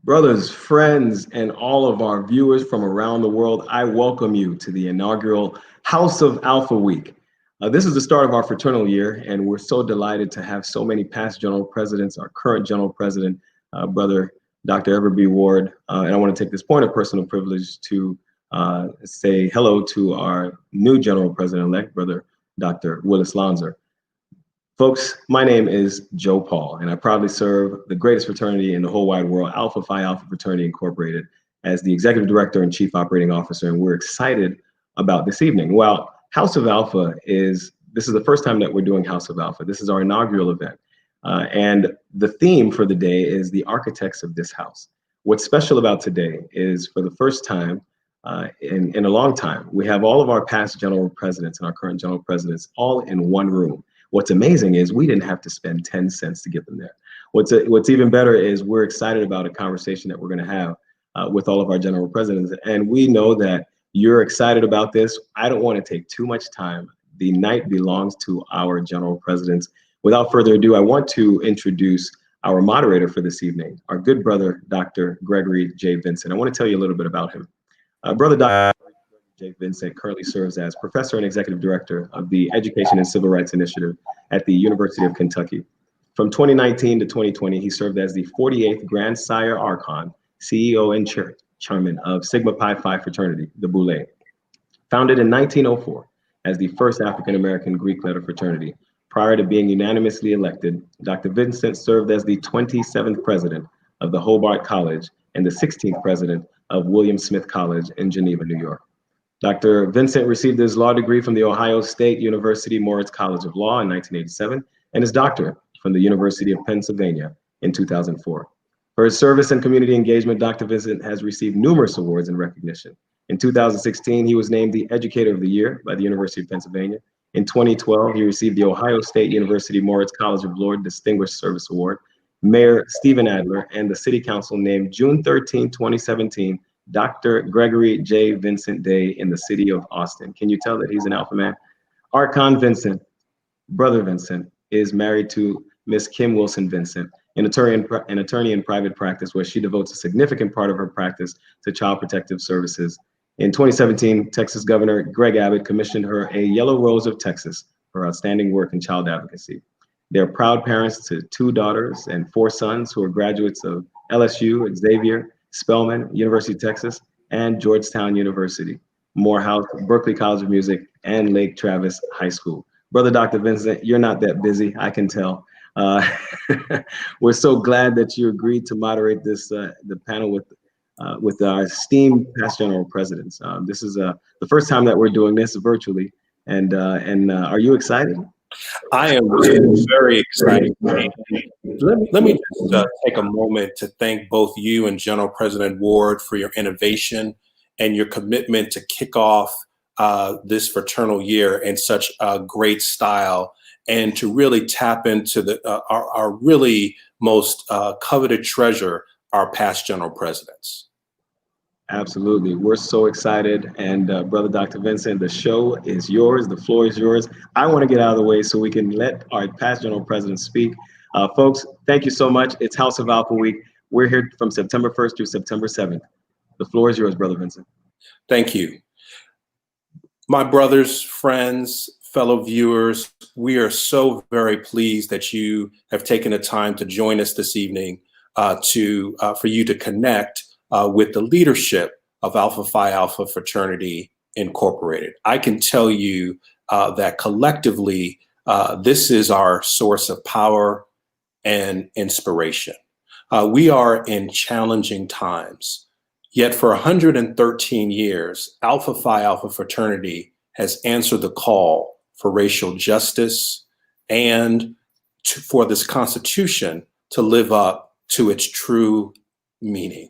Brothers, friends, and all of our viewers from around the world, I welcome you to the inaugural House of Alpha Week. This is the start of our fraternal year, and we're so delighted to have so many past general presidents, our current general president, Brother Dr. Everett B. Ward. And I want to take this point of personal privilege to say hello to our new general president-elect, Brother Dr. Willis Lonzer. Folks, my name is Joe Paul, and I proudly serve the greatest fraternity in the whole wide world, Alpha Phi Alpha Fraternity Incorporated, as the Executive Director and Chief Operating Officer, and we're excited about this evening. Well, House of Alpha this is the first time that we're doing House of Alpha. This is our inaugural event, and the theme for the day is the architects of this house. What's special about today is for the first time in a long time, we have all of our past general presidents and our current general presidents all in one room. What's amazing is we didn't have to spend 10 cents to get them there. What's even better is we're excited about a conversation that we're going to have with all of our general presidents. And we know that you're excited about this. I don't want to take too much time. The night belongs to our general presidents. Without further ado, I want to introduce our moderator for this evening, our good brother, Dr. Gregory J. Vincent. I want to tell you a little bit about him. Brother Dr. J. Vincent currently serves as Professor and Executive Director of the Education and Civil Rights Initiative at the University of Kentucky. From 2019 to 2020, he served as the 48th Grand Sire Archon, CEO and Chairman of Sigma Pi Phi Fraternity, the Boule. Founded in 1904 as the first African-American Greek letter fraternity. Prior to being unanimously elected, Dr. Vincent served as the 27th President of the Hobart College and the 16th President of William Smith College in Geneva, New York. Dr. Vincent received his law degree from the Ohio State University Moritz College of Law in 1987 and his doctorate from the University of Pennsylvania in 2004. For his service and community engagement, Dr. Vincent has received numerous awards and recognition. In 2016, he was named the Educator of the Year by the University of Pennsylvania. In 2012, he received the Ohio State University Moritz College of Law Distinguished Service Award. Mayor Stephen Adler and the City Council named June 13, 2017, Dr. Gregory J. Vincent Day in the city of Austin. Can you tell that he's an Alpha man? Archon Vincent, Brother Vincent, is married to Miss Kim Wilson Vincent, an attorney in private practice where she devotes a significant part of her practice to child protective services. In 2017, Texas Governor Greg Abbott commissioned her a Yellow Rose of Texas for outstanding work in child advocacy. They're proud parents to 2 daughters and 4 sons who are graduates of LSU, Xavier, Spelman, University of Texas, and Georgetown University, Morehouse, Berklee College of Music, and Lake Travis High School. Brother Dr. Vincent, you're not that busy, I can tell. We're so glad that you agreed to moderate this the panel with our esteemed past general presidents. This is the first time that we're doing this virtually, and are you excited? I am very excited. Let me just take a moment to thank both you and General President Ward for your innovation and your commitment to kick off this fraternal year in such a great style and to really tap into our really most coveted treasure, our past general presidents. Absolutely. We're so excited. And Brother Dr. Vincent, the show is yours. The floor is yours. I want to get out of the way so we can let our past general presidents speak. Folks, thank you so much. It's House of Alpha Week. We're here from September 1st through September 7th. The floor is yours, Brother Vincent. Thank you. My brothers, friends, fellow viewers, we are so very pleased that you have taken the time to join us this evening for you to connect with the leadership of Alpha Phi Alpha Fraternity Incorporated. I can tell you that collectively, this is our source of power and inspiration. We are in challenging times, yet for 113 years, Alpha Phi Alpha Fraternity has answered the call for racial justice and for this Constitution to live up to its true meaning.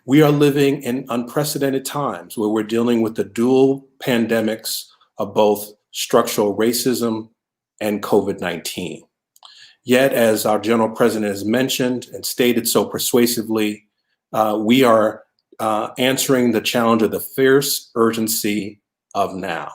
We are living in unprecedented times where we're dealing with the dual pandemics of both structural racism and COVID-19. Yet, as our General President has mentioned and stated so persuasively, we are answering the challenge of the fierce urgency of now.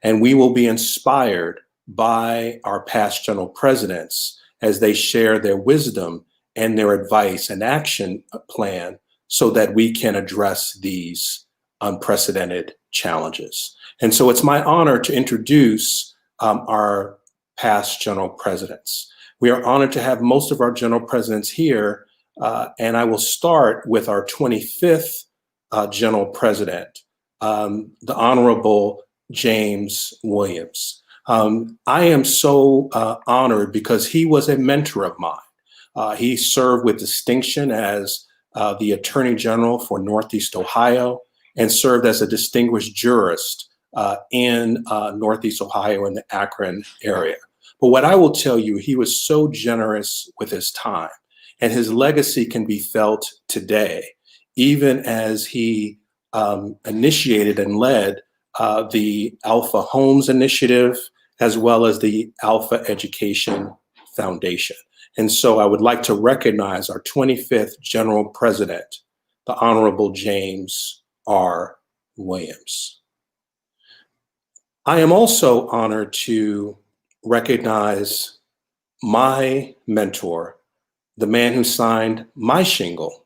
And we will be inspired by our past general presidents as they share their wisdom and their advice and action plan so that we can address these unprecedented challenges. And so it's my honor to introduce our past general presidents. We are honored to have most of our general presidents here, and I will start with our 25th general president, the Honorable James Williams. I am so honored because he was a mentor of mine. He served with distinction as the Attorney General for Northeast Ohio and served as a distinguished jurist in Northeast Ohio in the Akron area. But what I will tell you, he was so generous with his time, and his legacy can be felt today, even as he initiated and led the Alpha Homes Initiative, as well as the Alpha Education Foundation. And so I would like to recognize our 25th General President, the Honorable James R. Williams. I am also honored to recognize my mentor, the man who signed my shingle,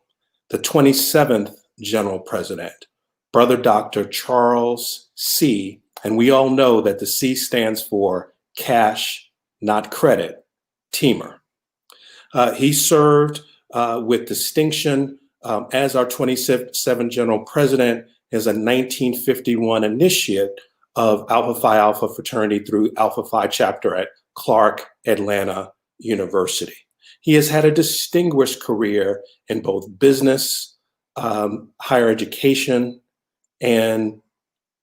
the 27th General President, Brother Dr. Charles C., and we all know that the C stands for cash, not credit, Teamer. He served with distinction as our 27th General President, as a 1951 initiate of Alpha Phi Alpha fraternity through Alpha Phi chapter at Clark Atlanta University. He has had a distinguished career in both business, higher education, and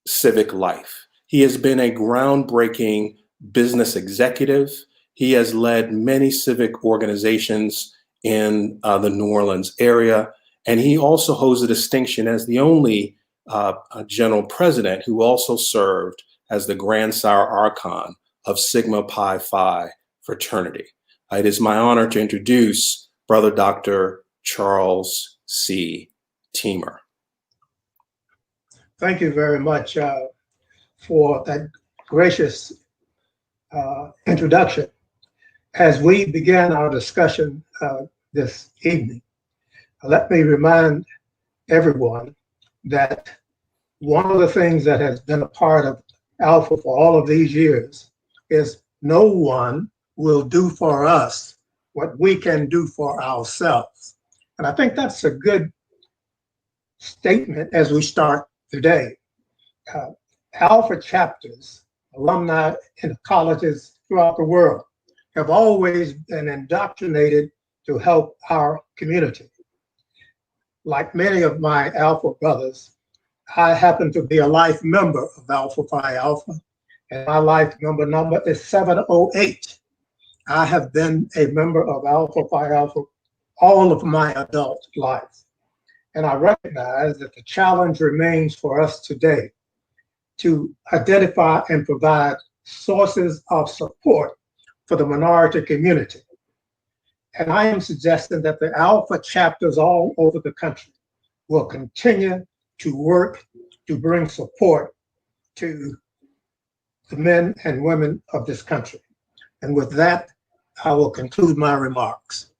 civic life. He has been a groundbreaking business executive. He has led many civic organizations in the New Orleans area, and he also holds a distinction as the only general president who also served as the Grand Sire Archon of Sigma Pi Phi fraternity. It is my honor to introduce Brother Dr. Charles C. Teamer. Thank you very much for that gracious introduction. As we begin our discussion this evening, let me remind everyone that one of the things that has been a part of Alpha for all of these years is no one will do for us what we can do for ourselves. And I think that's a good statement as we start today. Alpha chapters, alumni in colleges throughout the world have always been indoctrinated to help our community. Like many of my Alpha brothers, I happen to be a life member of Alpha Phi Alpha, and my life number is 708. I have been a member of Alpha Phi Alpha all of my adult life. And I recognize that the challenge remains for us today to identify and provide sources of support for the minority community. And I am suggesting that the Alpha chapters all over the country will continue to work to bring support to the men and women of this country. And with that, I will conclude my remarks.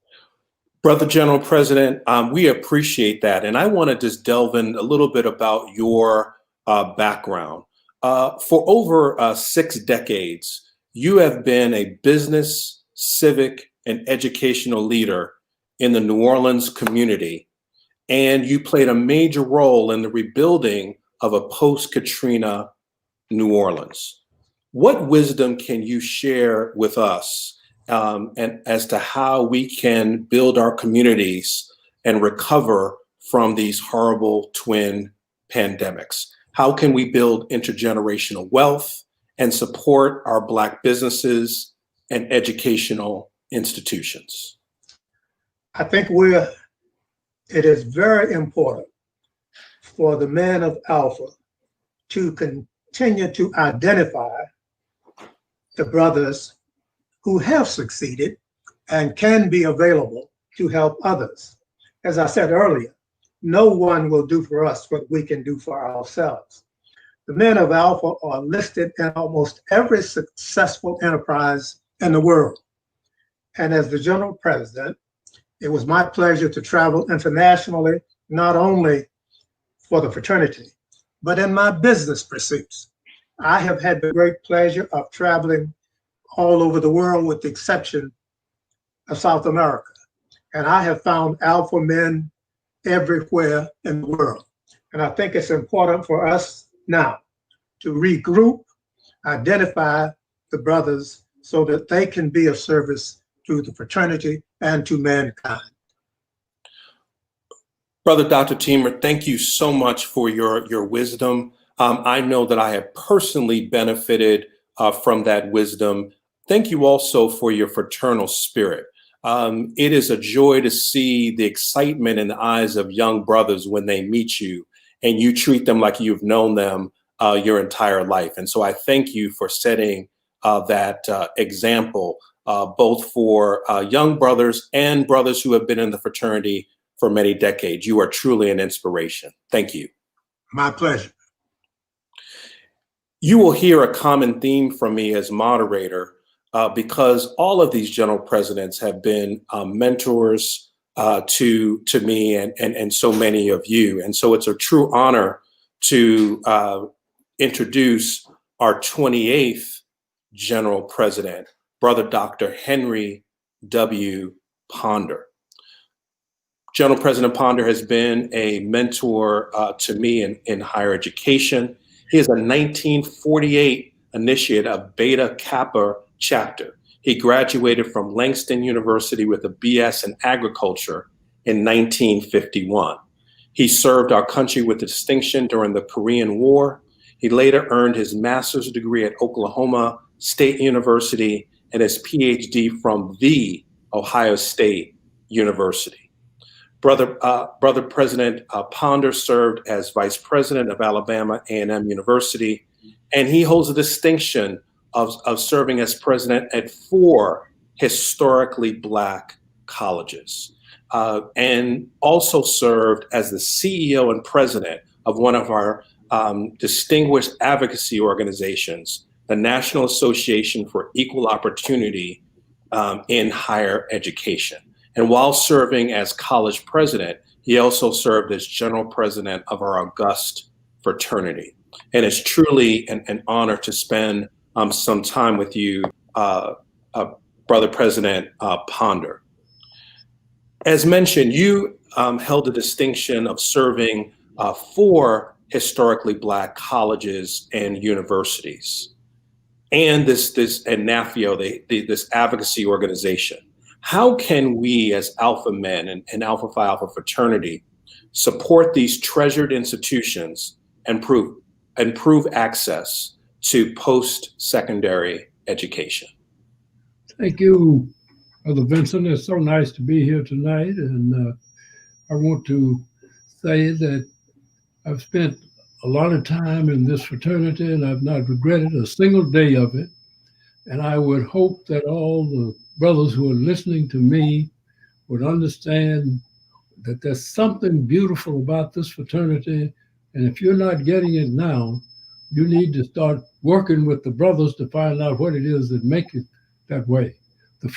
Brother General President, we appreciate that. And I want to just delve in a little bit about your background. For over 6 decades, you have been a business, civic, and educational leader in the New Orleans community, and you played a major role in the rebuilding of a post-Katrina New Orleans. What wisdom can you share with us and as to how we can build our communities and recover from these horrible twin pandemics? How can we build intergenerational wealth and support our Black businesses and educational institutions? I think it is very important for the men of Alpha to continue to identify the brothers who have succeeded and can be available to help others. As I said earlier, no one will do for us what we can do for ourselves. The men of Alpha are listed in almost every successful enterprise in the world. And as the General President, It was my pleasure to travel internationally, not only for the fraternity, but in my business pursuits. I have had the great pleasure of traveling all over the world with the exception of South America. And I have found alpha men everywhere in the world. And I think it's important for us now to regroup, identify the brothers so that they can be of service to the fraternity and to mankind. Brother Dr. Teamer, thank you so much for your wisdom. I know that I have personally benefited from that wisdom. Thank you also for your fraternal spirit. It is a joy to see the excitement in the eyes of young brothers when they meet you and you treat them like you've known them your entire life. And so I thank you for setting that example, both for young brothers and brothers who have been in the fraternity for many decades. You are truly an inspiration. Thank you. My pleasure. You will hear a common theme from me as moderator because all of these general presidents have been mentors to me and so many of you. And so it's a true honor to introduce our 28th general president, Brother Dr. Henry W. Ponder. General President Ponder has been a mentor to me in higher education. He is a 1948 initiate of Beta Kappa chapter. He graduated from Langston University with a BS in agriculture in 1951. He served our country with distinction during the Korean War. He later earned his master's degree at Oklahoma State University and his PhD from the Ohio State University. Brother President Ponder served as Vice President of Alabama A&M University, and he holds the distinction of serving as president at 4 historically Black colleges, and also served as the CEO and president of one of our distinguished advocacy organizations, the National Association for Equal Opportunity in Higher Education. And while serving as college president, he also served as general president of our august fraternity. And it's truly an honor to spend some time with you, Brother President Ponder. As mentioned, you held the distinction of serving 4 historically Black colleges and universities, and this NAFIO, this advocacy organization. How can we as Alpha men and Alpha Phi Alpha fraternity support these treasured institutions and improve access to post-secondary education? Thank you, Brother Vincent. It's so nice to be here tonight. And I want to say that I've spent a lot of time in this fraternity and I've not regretted a single day of it. And I would hope that all the brothers who are listening to me would understand that there's something beautiful about this fraternity. And if you're not getting it now, you need to start working with the brothers to find out what it is that makes it that way. The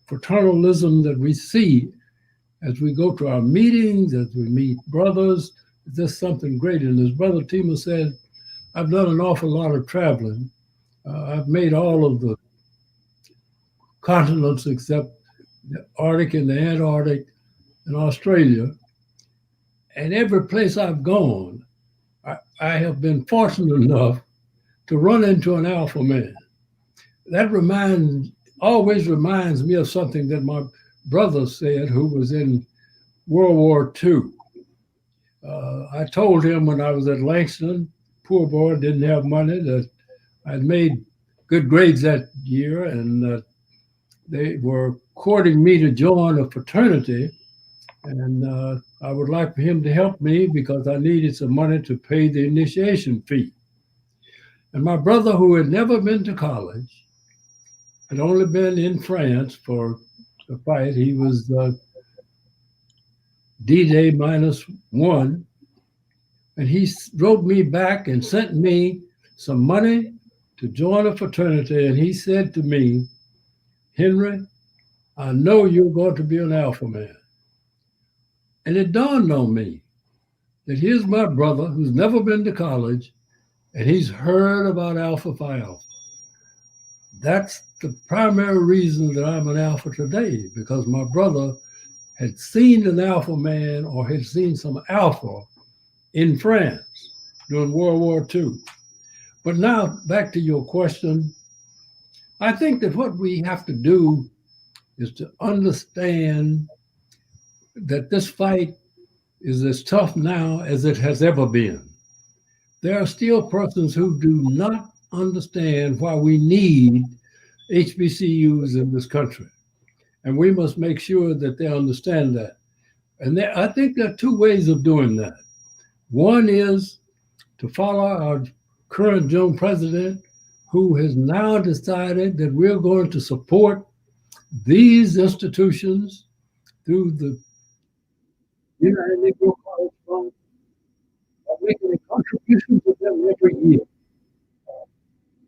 fraternalism that we see as we go to our meetings, as we meet brothers, is just something great. And as Brother Teamer said, I've done an awful lot of traveling. I've made all of the continents except the Arctic and the Antarctic and Australia. And every place I've gone, I have been fortunate enough to run into an alpha man. That always reminds me of something that my brother said, who was in World War II. I told him when I was at Langston, poor boy, didn't have money, that I'd made good grades that year, and they were courting me to join a fraternity, and I would like for him to help me because I needed some money to pay the initiation fee. And my brother, who had never been to college, had only been in France for the fight. He was D-Day -1, and he wrote me back and sent me some money to join a fraternity. And he said to me, Henry, I know you're going to be an alpha man. And it dawned on me that here's my brother who's never been to college, and he's heard about Alpha Phi Alpha. That's the primary reason that I'm an alpha today, because my brother had seen an alpha man or had seen some alpha in France during World War II. But now back to your question, I think that what we have to do is to understand that this fight is as tough now as it has ever been. There are still persons who do not understand why we need HBCUs in this country. And we must make sure that they understand that. And I think there are two ways of doing that. One is to follow our current young president, who has now decided that we're going to support these institutions through the United Negro College Fund, making a contribution to them every year.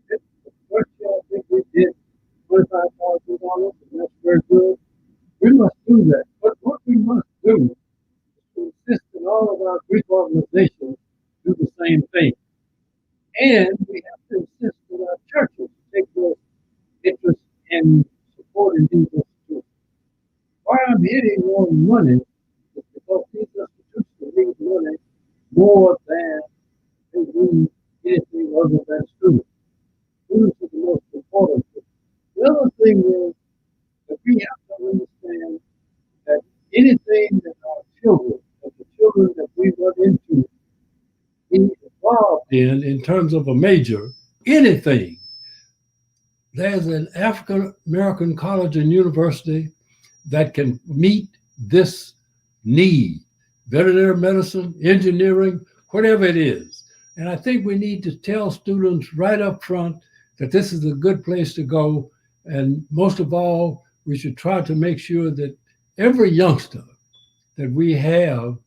The first year, I think we did $25,000, and that's very good. We must do that. But what we must do is to insist that all of our Greek organizations do the same thing. And we have to insist that our churches take their interest in supporting these institutions. Why I'm hitting on money is because these institutions need money more than they need anything other than students. Students are the most important thing. The other thing is that we have to understand that anything that our children, that the children that we run into, be involved in terms of a major, anything. There's an African American college and university that can meet this need. Veterinary medicine, engineering, whatever it is. And I think we need to tell students right up front that this is a good place to go. And most of all, we should try to make sure that every youngster that we have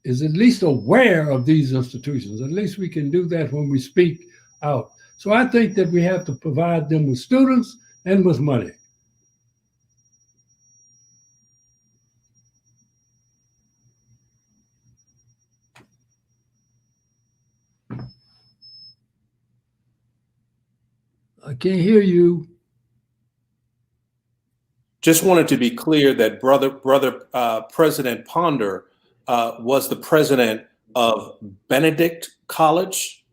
is at least aware of these institutions. At least we can do that when we speak out. So I think that we have to provide them with students and with money. I can't hear you. Just wanted to be clear that President Ponder was the president of Benedict College,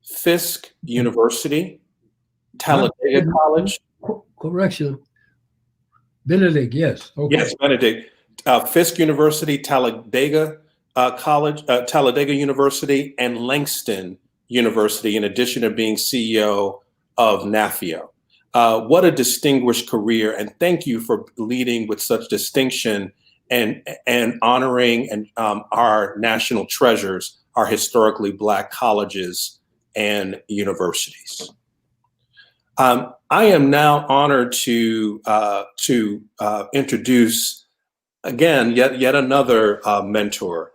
Fisk University, Talladega College. Correction. Benedict, yes. Okay. Yes, Benedict. Fisk University, Talladega College, Talladega University, and Langston University, in addition to being CEO of NAFIO. What a distinguished career, and thank you for leading with such distinction and honoring and our national treasures, our historically Black colleges and universities. I am now honored to introduce again yet another mentor,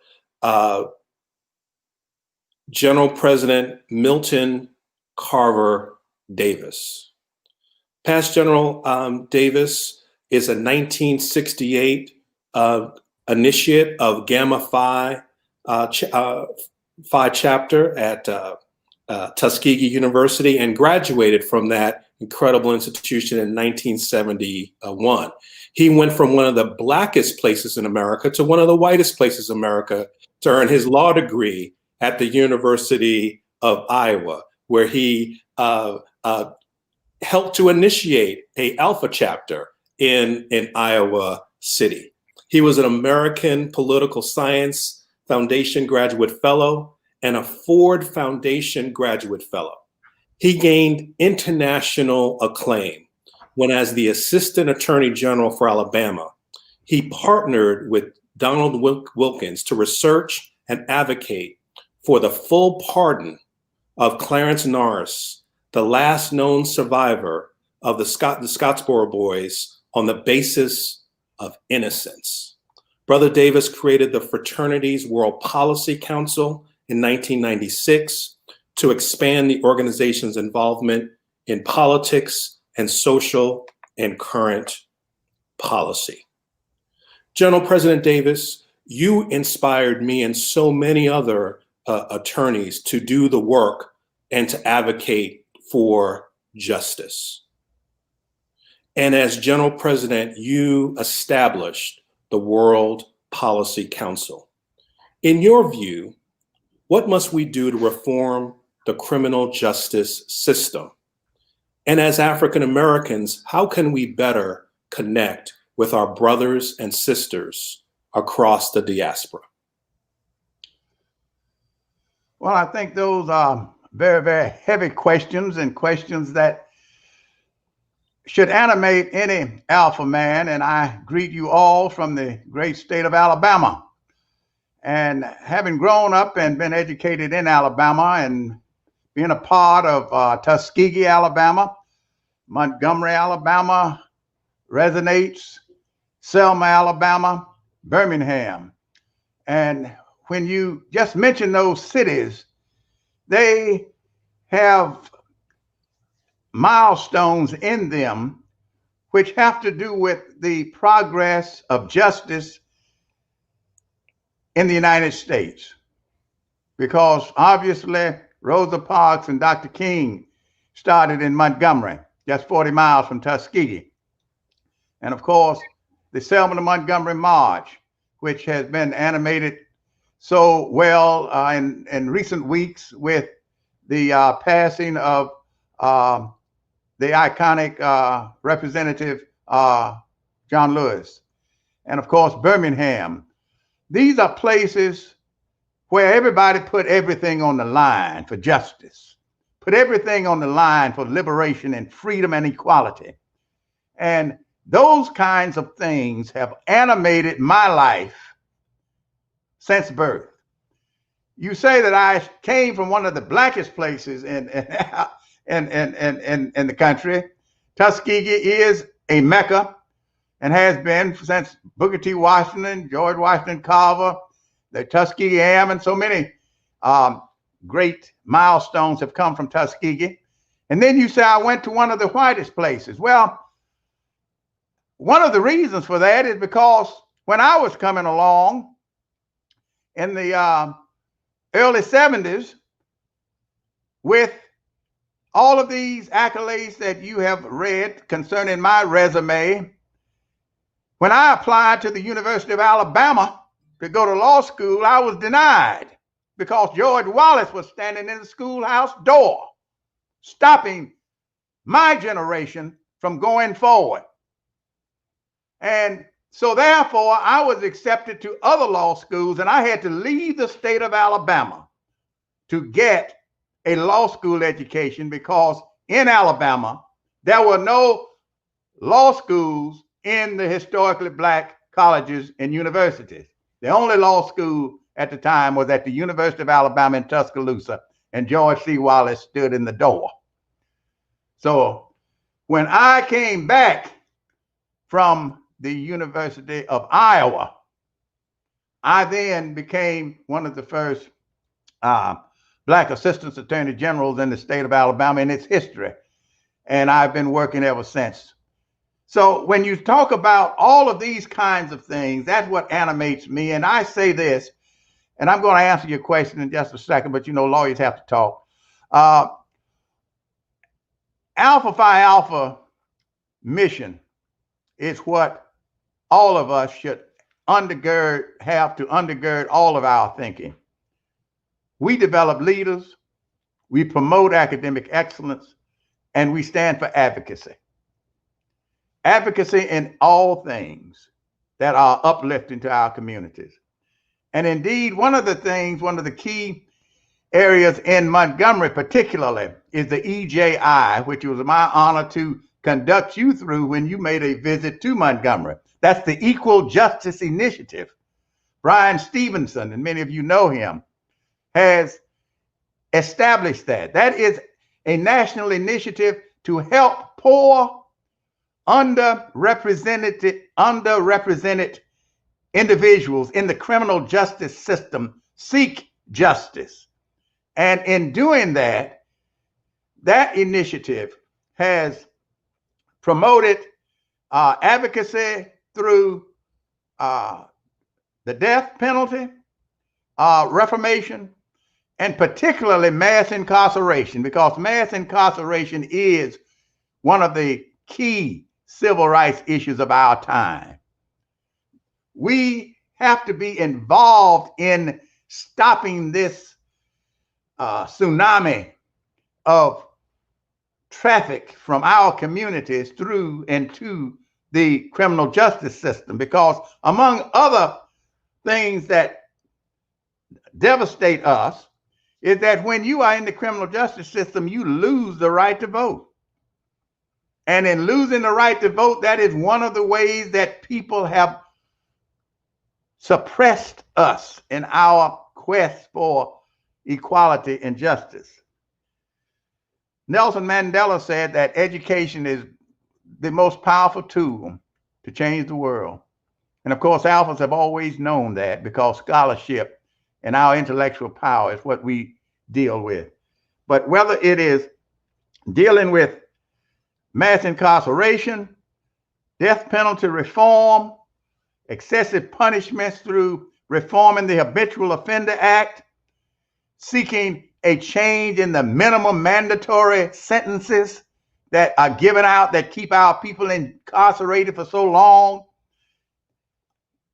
General President Milton Carver Davis. Past General Davis is a 1968 initiate of Gamma Phi chapter at Tuskegee University and graduated from that incredible institution in 1971. He went from one of the blackest places in America to one of the whitest places in America to earn his law degree at the University of Iowa, where he helped to initiate a Alpha chapter in Iowa City. He was an American Political Science Foundation Graduate Fellow and a Ford Foundation Graduate Fellow. He gained international acclaim when, as the Assistant Attorney General for Alabama, he partnered with Donald Wilkins to research and advocate for the full pardon of Clarence Norris, the last known survivor of the Scottsboro Boys, on the basis of innocence. Brother Davis created the Fraternities World Policy Council in 1996 to expand the organization's involvement in politics and social and current policy. General President Davis, you inspired me and so many other attorneys to do the work and to advocate for justice. And as General President, you established the World Policy Council. In your view, what must we do to reform the criminal justice system? And as African Americans, how can we better connect with our brothers and sisters across the diaspora? Well, I think those are very, very heavy questions, and questions that should animate any Alpha man. And I greet you all from the great state of Alabama. And having grown up and been educated in Alabama and being a part of Tuskegee, Alabama, Montgomery, Alabama, resonates, Selma, Alabama, Birmingham. And when you just mention those cities, they have milestones in them which have to do with the progress of justice in the United States. Because obviously Rosa Parks and Dr. King started in Montgomery, just 40 miles from Tuskegee. And of course, the Selma to Montgomery March, which has been animated so well in recent weeks with the passing of the iconic Representative John Lewis. And of course, Birmingham. These are places where everybody put everything on the line for justice, put everything on the line for liberation and freedom and equality. And those kinds of things have animated my life since birth. You say that I came from one of the blackest places in the country. Tuskegee is a Mecca and has been since Booker T. Washington, George Washington Carver, the Tuskegee Am, and so many great milestones have come from Tuskegee. And then you say I went to one of the whitest places. Well, one of the reasons for that is because when I was coming along in the early 70s with all of these accolades that you have read concerning my resume, when I applied to the University of Alabama to go to law school, I was denied because George Wallace was standing in the schoolhouse door, stopping my generation from going forward. And so therefore, I was accepted to other law schools, and I had to leave the state of Alabama to get a law school education because in Alabama, there were no law schools in the historically black colleges and universities. The only law school at the time was at the University of Alabama in Tuscaloosa, and George C. Wallace stood in the door. So when I came back from the University of Iowa, I then became one of the first black assistant attorney generals in the state of Alabama in its history. And I've been working ever since. So when you talk about all of these kinds of things, that's what animates me. And I say this, and I'm going to answer your question in just a second, but you know, lawyers have to talk. Alpha Phi Alpha mission is what all of us should have to undergird all of our thinking. We develop leaders, we promote academic excellence, and we stand for advocacy. Advocacy in all things that are uplifting to our communities. And indeed, one of the key areas in Montgomery particularly is the EJI, which was my honor to conduct you through when you made a visit to Montgomery. That's the Equal Justice Initiative. Brian Stevenson, and many of you know him, has established that. That is a national initiative to help poor, underrepresented individuals in the criminal justice system seek justice. And in doing that, that initiative has promoted advocacy through the death penalty, reformation, and particularly mass incarceration, because mass incarceration is one of the key civil rights issues of our time. We have to be involved in stopping this tsunami of traffic from our communities through and to the criminal justice system, because among other things that devastate us is that when you are in the criminal justice system, you lose the right to vote. And in losing the right to vote, that is one of the ways that people have suppressed us in our quest for equality and justice. Nelson Mandela said that education is the most powerful tool to change the world. And of course, Alphas have always known that, because scholarship and our intellectual power is what we deal with. But whether it is dealing with mass incarceration, death penalty reform, excessive punishments through reforming the Habitual Offender Act, seeking a change in the minimum mandatory sentences that are given out that keep our people incarcerated for so long,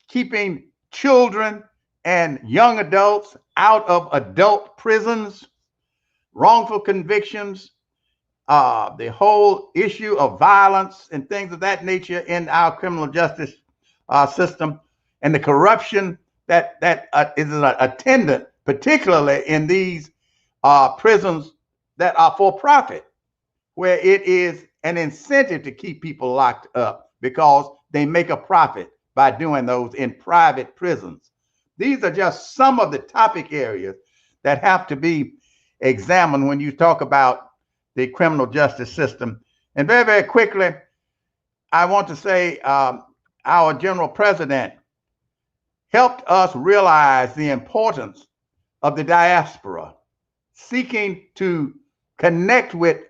keeping children and young adults out of adult prisons, wrongful convictions, the whole issue of violence and things of that nature in our criminal justice system, and the corruption that is attendant, particularly in these prisons that are for profit, where it is an incentive to keep people locked up because they make a profit by doing those in private prisons. These are just some of the topic areas that have to be examined when you talk about the criminal justice system. And very, very quickly, I want to say our General President helped us realize the importance of the diaspora, seeking to connect with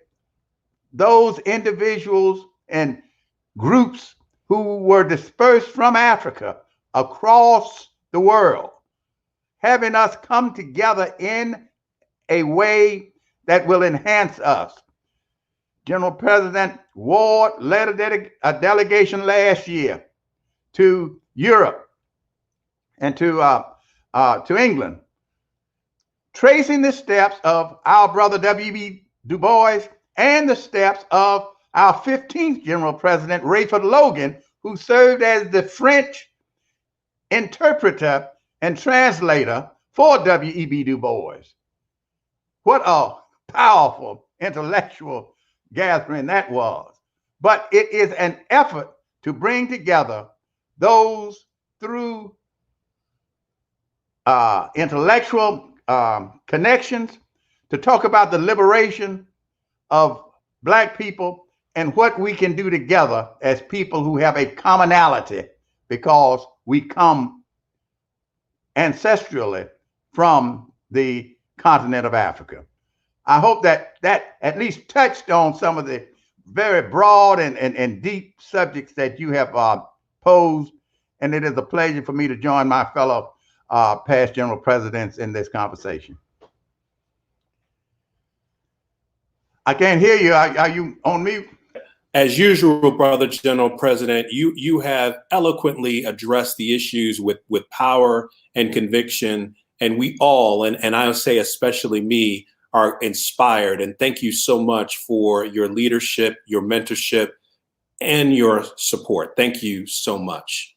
those individuals and groups who were dispersed from Africa across the world, having us come together in a way that will enhance us. General President Ward led a delegation last year to Europe and to England, tracing the steps of our brother W.E.B. Du Bois and the steps of our 15th General President, Rayford Logan, who served as the French interpreter and translator for W.E.B. Du Bois. What a powerful intellectual gathering that was. But it is an effort to bring together those through intellectual connections to talk about the liberation of Black people and what we can do together as people who have a commonality, because we come ancestrally from the continent of Africa. I hope that at least touched on some of the very broad and deep subjects that you have posed. And it is a pleasure for me to join my fellow past General Presidents in this conversation. I can't hear you. Are you on mute? As usual, Brother General President, you have eloquently addressed the issues with power and conviction, and we all, and I'll say especially me, are inspired. And thank you so much for your leadership, your mentorship, and your support. Thank you so much.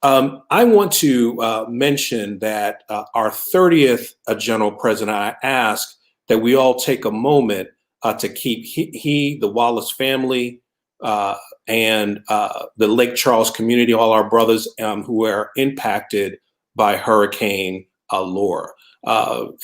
I want to mention that our 30th General President, I ask that we all take a moment to keep the Wallace family, and the Lake Charles community, all our brothers who are impacted by Hurricane Laura.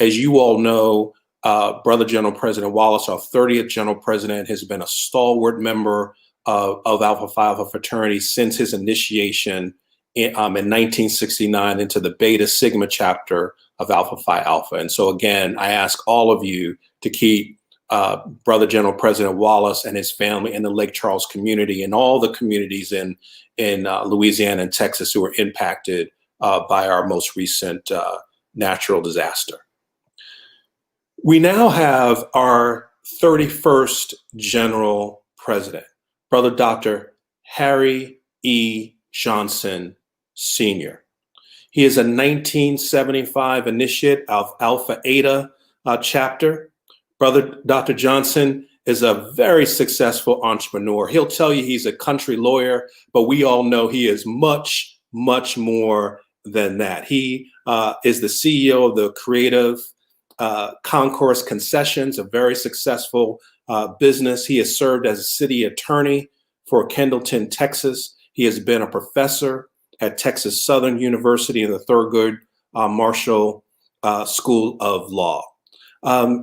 As you all know, Brother General President Wallace, our 30th General President, has been a stalwart member of Alpha Phi Alpha fraternity since his initiation in 1969 into the Beta Sigma chapter of Alpha Phi Alpha. And so again, I ask all of you to keep Brother General President Wallace and his family and the Lake Charles community and all the communities in Louisiana and Texas who were impacted by our most recent natural disaster. We now have our 31st General President, Brother Dr. Harry E. Johnson, Sr. He is a 1975 initiate of Alpha Eta chapter. Brother Dr. Johnson is a very successful entrepreneur. He'll tell you he's a country lawyer, but we all know he is much, much more than that. He is the CEO of the Creative Concourse Concessions, a very successful business. He has served as a city attorney for Kendleton, Texas. He has been a professor at Texas Southern University in the Thurgood Marshall School of Law.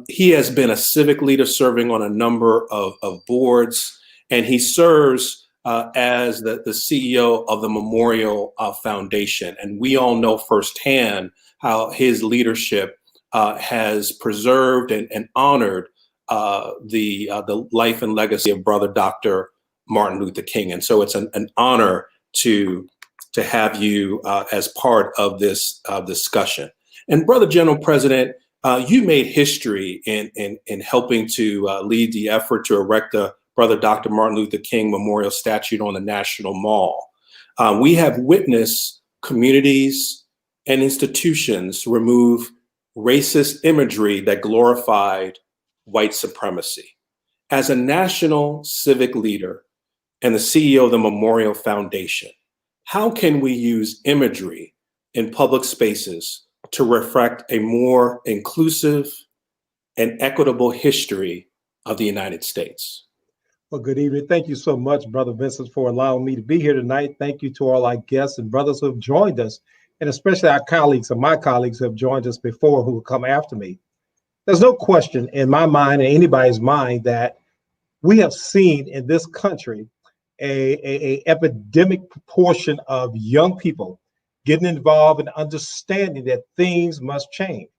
He has been a civic leader serving on a number of boards, and he serves as the CEO of the Memorial Foundation. And we all know firsthand how his leadership has preserved and honored the life and legacy of Brother Dr. Martin Luther King. And so it's an honor to have you as part of this discussion. And Brother General President, you made history in helping to lead the effort to erect the Brother Dr. Martin Luther King Memorial Statue on the National Mall. We have witnessed communities and institutions remove racist imagery that glorified white supremacy. As a national civic leader and the CEO of the Memorial Foundation, how can we use imagery in public spaces to reflect a more inclusive and equitable history of the United States? Well, good evening. Thank you so much, Brother Vincent, for allowing me to be here tonight. Thank you to all our guests and brothers who have joined us, and especially our colleagues and my colleagues who have joined us before who will come after me. There's no question in my mind and anybody's mind that we have seen in this country a epidemic proportion of young people getting involved and understanding that things must change.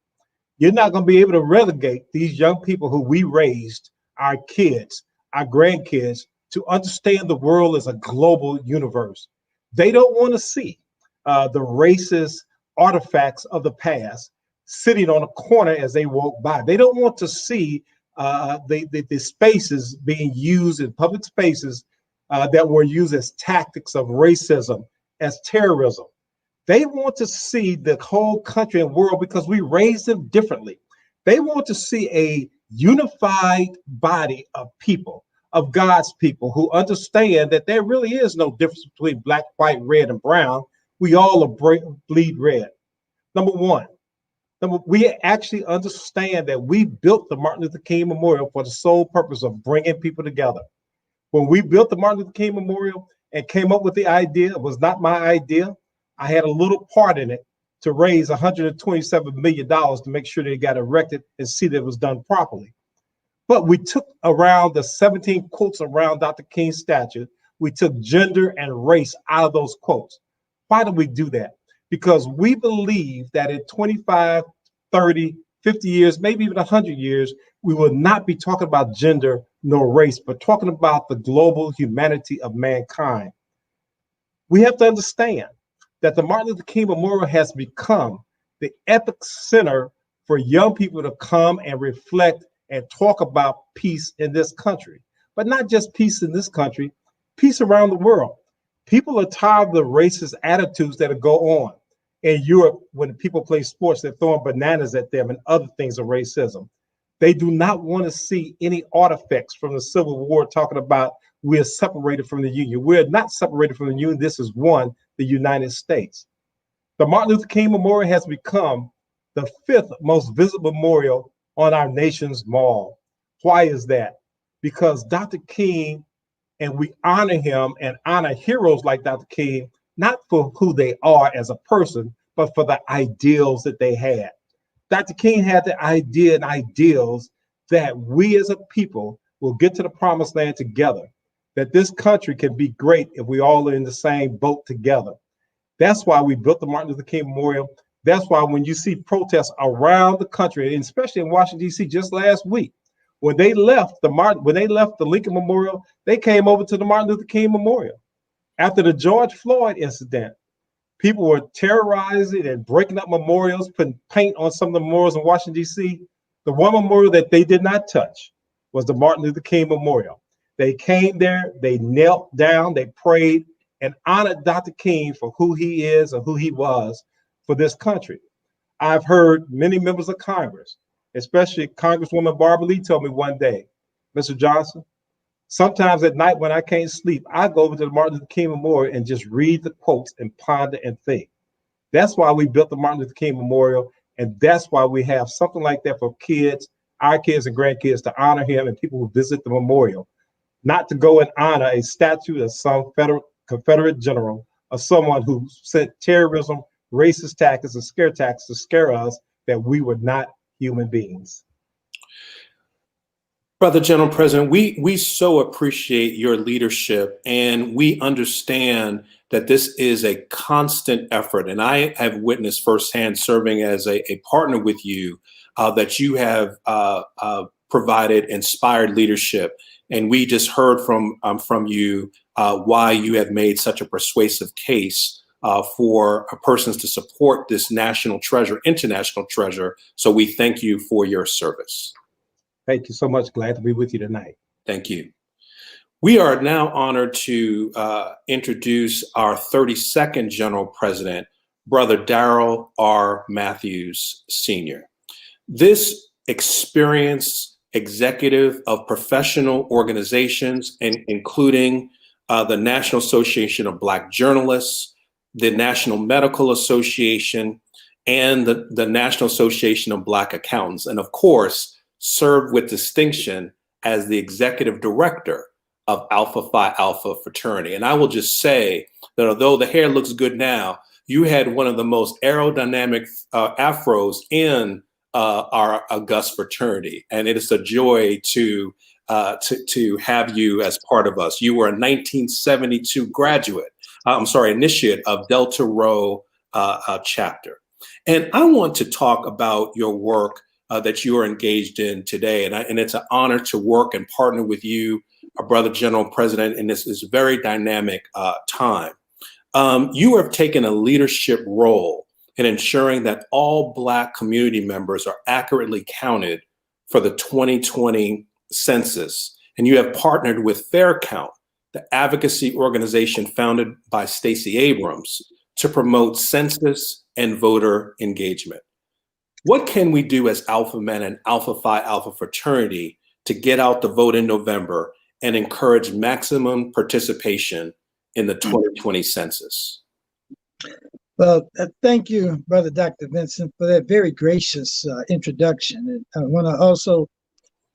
You're not going to be able to relegate these young people who we raised, our kids, our grandkids, to understand the world as a global universe. They don't want to see the racist artifacts of the past sitting on a corner as they walk by. They don't want to see the spaces being used in public spaces that were used as tactics of racism, as terrorism. They want to see the whole country and world because we raised them differently. They want to see a unified body of people, of God's people, who understand that there really is no difference between black, white, red, and brown. We all bleed red. Number one, we actually understand that we built the Martin Luther King Memorial for the sole purpose of bringing people together. When we built the Martin Luther King Memorial and came up with the idea, it was not my idea. I had a little part in it to raise $127 million to make sure that it got erected and see that it was done properly. But we took around the 17 quotes around Dr. King's statue. We took gender and race out of those quotes. Why did we do that? Because we believe that in 25, 30, 50 years, maybe even 100 years, we will not be talking about gender nor race, but talking about the global humanity of mankind. We have to understand that the Martin Luther King Memorial has become the epic center for young people to come and reflect and talk about peace in this country. But not just peace in this country, peace around the world. People are tired of the racist attitudes that go on. In Europe, when people play sports, they're throwing bananas at them and other things of racism. They do not want to see any artifacts from the Civil War talking about we're separated from the Union. We're not separated from the Union. This is one, the United States. The Martin Luther King Memorial has become the 5th most visible memorial on our nation's mall. Why is that? Because Dr. King, and we honor him and honor heroes like Dr. King, not for who they are as a person, but for the ideals that they had. Dr. King had the idea and ideals that we as a people will get to the promised land together, that this country can be great if we all are in the same boat together. That's why we built the Martin Luther King Memorial. That's why when you see protests around the country, and especially in Washington, D.C. just last week, When they left the Lincoln Memorial, they came over to the Martin Luther King Memorial. After the George Floyd incident, people were terrorizing and breaking up memorials, putting paint on some of the memorials in Washington, D.C. The one memorial that they did not touch was the Martin Luther King Memorial. They came there, they knelt down, they prayed, and honored Dr. King for who he is and who he was for this country. I've heard many members of Congress, especially Congresswoman Barbara Lee, told me one day, Mr. Johnson, sometimes at night when I can't sleep, I go over to the Martin Luther King Memorial and just read the quotes and ponder and think. That's why we built the Martin Luther King Memorial, and that's why we have something like that for kids, our kids and grandkids, to honor him and people who visit the memorial, not to go and honor a statue of some Confederate general or someone who sent terrorism, racist tactics, and scare tactics to scare us that we were not human beings. Brother General President, we so appreciate your leadership, and we understand that this is a constant effort. And I have witnessed firsthand, serving as a partner with you, that you have provided inspired leadership. And we just heard from you why you have made such a persuasive case for persons to support this national treasure, international treasure. So we thank you for your service. Thank you so much. Glad to be with you tonight. Thank you. We are now honored to introduce our 32nd General President, Brother Darrell R. Matthews, Sr. This experienced executive of professional organizations, and including the National Association of Black Journalists, the National Medical Association, and the National Association of Black Accountants, and of course, served with distinction as the executive director of Alpha Phi Alpha fraternity. And I will just say that although the hair looks good now, you had one of the most aerodynamic afros in our august fraternity. And it is a joy to have you as part of us. You were a 1972 initiate of Delta Rho chapter. And I want to talk about your work that you are engaged in today. And it's an honor to work and partner with you, our Brother General President, in this very dynamic time. You have taken a leadership role in ensuring that all Black community members are accurately counted for the 2020 census. And you have partnered with Fair Count, the advocacy organization founded by Stacey Abrams, to promote census and voter engagement. What can we do as Alpha Men and Alpha Phi Alpha fraternity to get out the vote in November and encourage maximum participation in the 2020 census? Well, thank you, Brother Dr. Vincent, for that very gracious introduction. And I want to also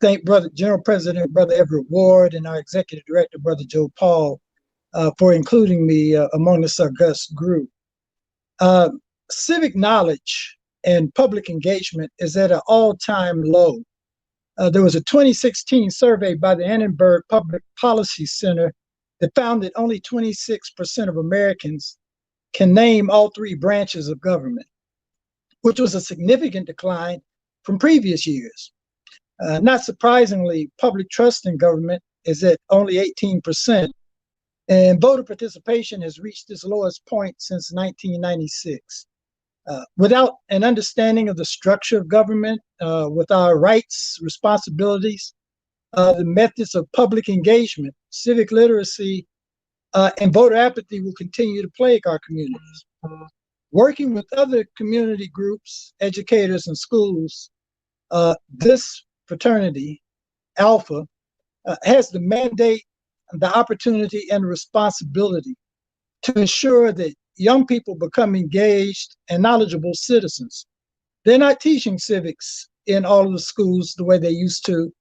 thank Brother General President, Brother Everett Ward, and our Executive Director, Brother Joe Paul, for including me among this august group. Civic knowledge and public engagement is at an all-time low. There was a 2016 survey by the Annenberg Public Policy Center that found that only 26% of Americans can name all three branches of government, which was a significant decline from previous years. Not surprisingly, public trust in government is at only 18%, and voter participation has reached its lowest point since 1996. Without an understanding of the structure of government, with our rights, responsibilities, the methods of public engagement, civic literacy, and voter apathy will continue to plague our communities. Working with other community groups, educators, and schools, this fraternity, Alpha, has the mandate, the opportunity, and the responsibility to ensure that young people become engaged and knowledgeable citizens. They're not teaching civics in all of the schools the way they used to.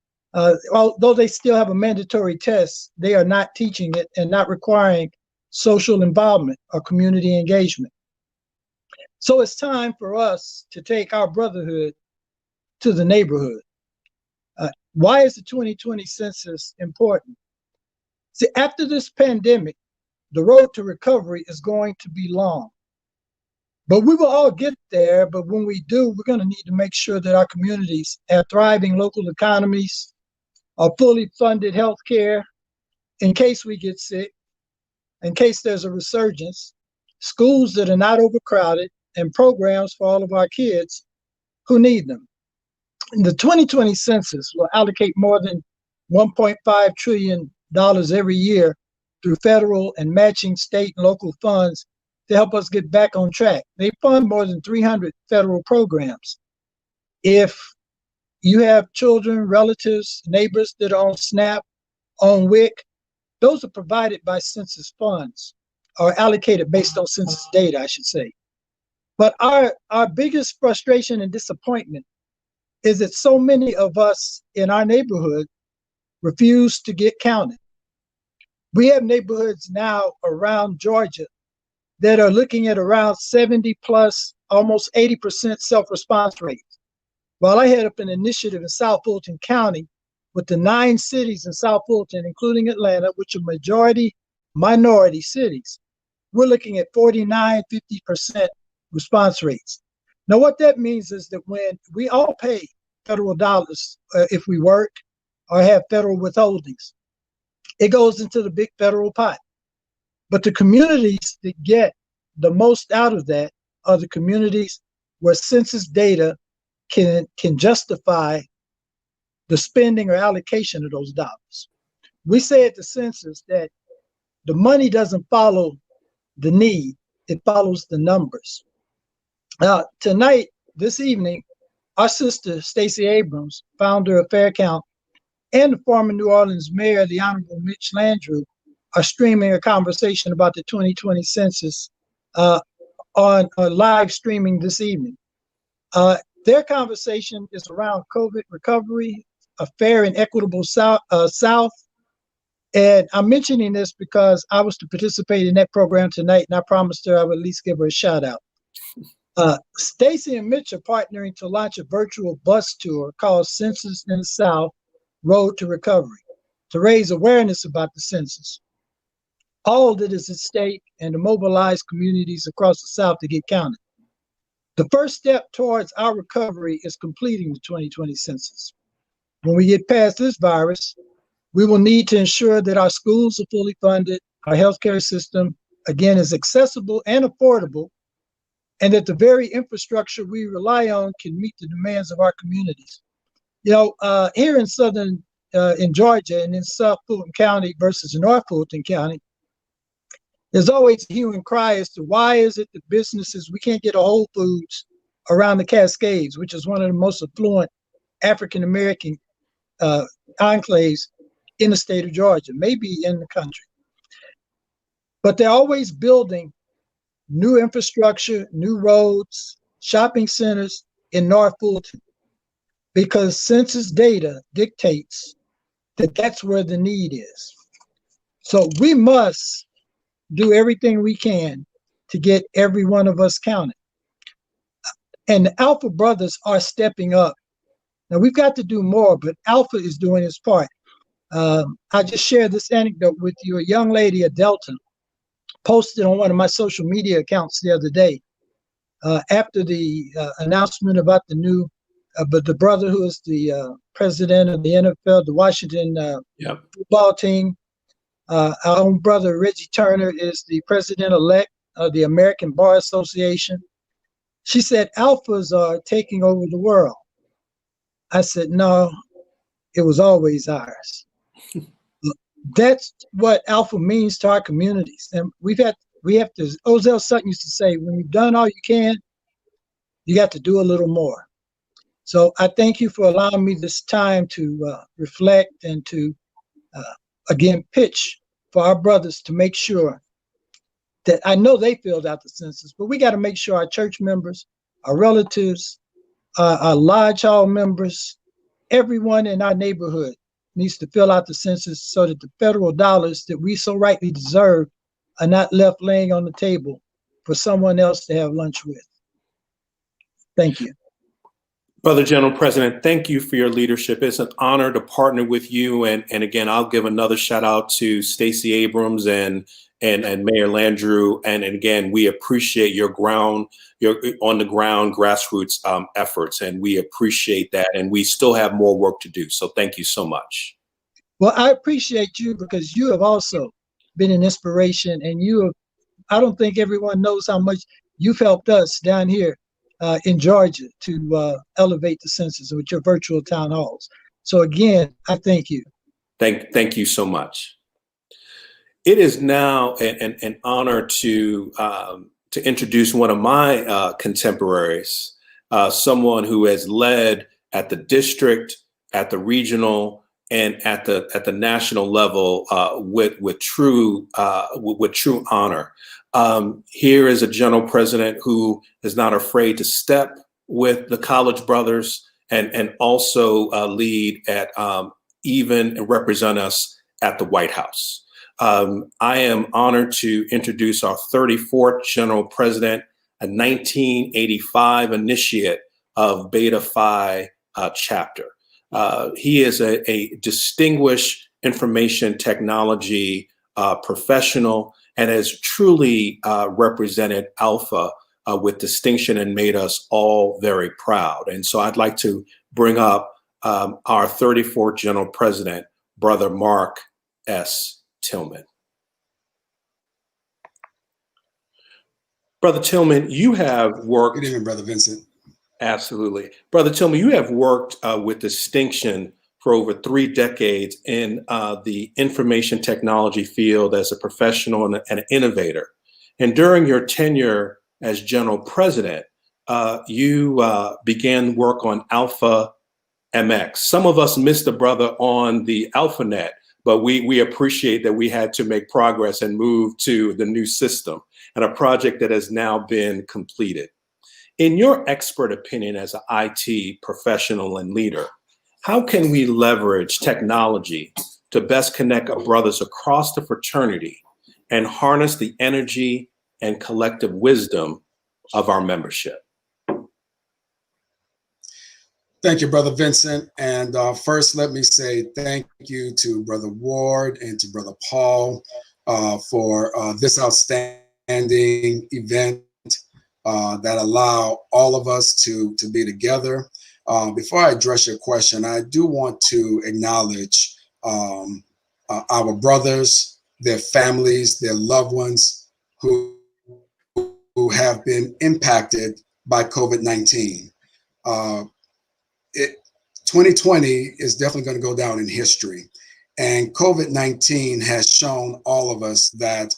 Although they still have a mandatory test, they are not teaching it and not requiring social involvement or community engagement. So it's time for us to take our brotherhood to the neighborhood. Why is the 2020 census important? See, after this pandemic, the road to recovery is going to be long. But we will all get there. But when we do, we're going to need to make sure that our communities have thriving local economies, fully funded health care in case we get sick, in case there's a resurgence, schools that are not overcrowded, and programs for all of our kids who need them. The 2020 census will allocate more than $1.5 trillion every year through federal and matching state and local funds to help us get back on track. They fund more than 300 federal programs. If you have children, relatives, neighbors that are on SNAP, on WIC, those are provided by census funds, or allocated based on census data, I should say. But our biggest frustration and disappointment is that so many of us in our neighborhood refuse to get counted. We have neighborhoods now around Georgia that are looking at around 70 plus, almost 80% self-response rates. While I head up an initiative in South Fulton County with the 9 cities in South Fulton, including Atlanta, which are majority minority cities, we're looking at 49, 50% response rates. Now, what that means is that when we all pay federal dollars if we work or have federal withholdings, it goes into the big federal pot. But the communities that get the most out of that are the communities where census data can justify the spending or allocation of those dollars. We say at the census that the money doesn't follow the need, it follows the numbers. Tonight, this evening, our sister, Stacey Abrams, founder of Fair Count, and the former New Orleans mayor, the Honorable Mitch Landrieu, are streaming a conversation about the 2020 census on live streaming this evening. Their conversation is around COVID recovery, a fair and equitable South. And I'm mentioning this because I was to participate in that program tonight, and I promised her I would at least give her a shout out. Stacey and Mitch are partnering to launch a virtual bus tour called Census in the South, Road to Recovery, to raise awareness about the census. All that is at stake, and to mobilize communities across the South to get counted. The first step towards our recovery is completing the 2020 census. When we get past this virus, we will need to ensure that our schools are fully funded, our healthcare system, again, is accessible and affordable, and that the very infrastructure we rely on can meet the demands of our communities. You know, here in Georgia and in South Fulton County versus North Fulton County, there's always a hue and cry as to why is it that businesses, we can't get a Whole Foods around the Cascades, which is one of the most affluent African-American enclaves in the state of Georgia, maybe in the country. But they're always building new infrastructure, new roads, shopping centers in North Fulton, because census data dictates that that's where the need is. So we must do everything we can to get every one of us counted. And the Alpha brothers are stepping up. Now we've got to do more, but Alpha is doing his part. I just shared this anecdote with you. A young lady at Delta posted on one of my social media accounts the other day after the announcement about the new, but the brother who is the president of the NFL, the Washington football team, our own brother Reggie Turner is the president-elect of the American Bar Association. She said, Alphas are taking over the world. I said, no, it was always ours. That's what Alpha means to our communities. And we have to, Ozell Sutton used to say, when you've done all you can, you got to do a little more. So I thank you for allowing me this time to reflect and to, again, pitch for our brothers to make sure that, I know they filled out the census, but we got to make sure our church members, our relatives, our lodge hall members, everyone in our neighborhood needs to fill out the census so that the federal dollars that we so rightly deserve are not left laying on the table for someone else to have lunch with. Thank you. Brother General President, thank you for your leadership. It's an honor to partner with you. And again, I'll give another shout out to Stacey Abrams and Mayor Landrieu. And again, we appreciate your on the ground grassroots efforts, and we appreciate that. And we still have more work to do. So thank you so much. Well, I appreciate you because you have also been an inspiration, and you have, I don't think everyone knows how much you've helped us down here in Georgia to elevate the census with your virtual town halls. So again, I thank you. Thank you so much. It is now an honor to introduce one of my contemporaries, someone who has led at the district, at the regional, and at the national level with true honor. Here is a general president who is not afraid to step with the college brothers and also lead at even and represent us at the White House. I am honored to introduce our 34th general president, a 1985 initiate of Beta Phi chapter. He is a distinguished information technology professional and has truly represented Alpha with distinction and made us all very proud. And so I'd like to bring up our 34th general president, Brother Mark S. Tillman. Brother Tillman, you have worked— Good evening, Brother Vincent. Absolutely. Brother Tillman, you have worked with distinction for over 3 decades in the information technology field as a professional and an innovator. And during your tenure as general president, you began work on Alpha MX. Some of us missed the brother on the AlphaNet, but we appreciate that we had to make progress and move to the new system and a project that has now been completed. In your expert opinion as an IT professional and leader, how can we leverage technology to best connect our brothers across the fraternity and harness the energy and collective wisdom of our membership? Thank you, Brother Vincent. And first, let me say thank you to Brother Ward and to Brother Paul for this outstanding event that allow all of us to be together. Before I address your question, I do want to acknowledge our brothers, their families, their loved ones who have been impacted by COVID-19. 2020 is definitely going to go down in history. And COVID-19 has shown all of us that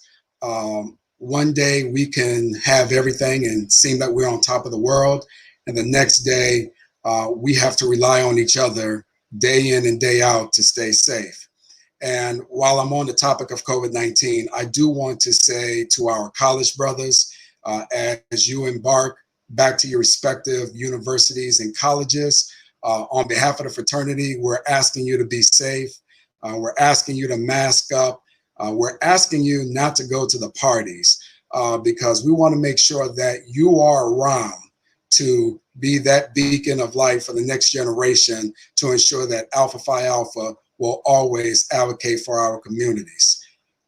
one day we can have everything and seem like we're on top of the world. And the next day, we have to rely on each other day in and day out to stay safe. And while I'm on the topic of COVID-19, I do want to say to our college brothers, as you embark back to your respective universities and colleges, on behalf of the fraternity, we're asking you to be safe. We're asking you to mask up. We're asking you not to go to the parties because we want to make sure that you are around to be that beacon of light for the next generation to ensure that Alpha Phi Alpha will always advocate for our communities.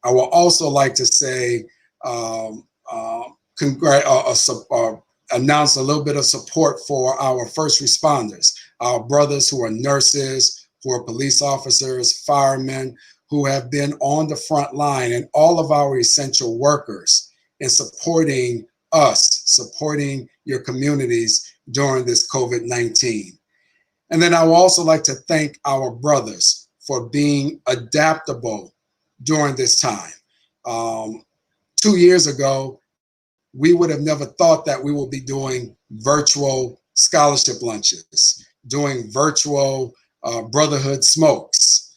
I will also like to say, announce a little bit of support for our first responders, our brothers who are nurses, who are police officers, firemen, who have been on the front line, and all of our essential workers in supporting us, supporting your communities during this COVID-19. And then I would also like to thank our brothers for being adaptable during this time. 2 years ago, we would have never thought that we would be doing virtual scholarship lunches, doing virtual brotherhood smokes,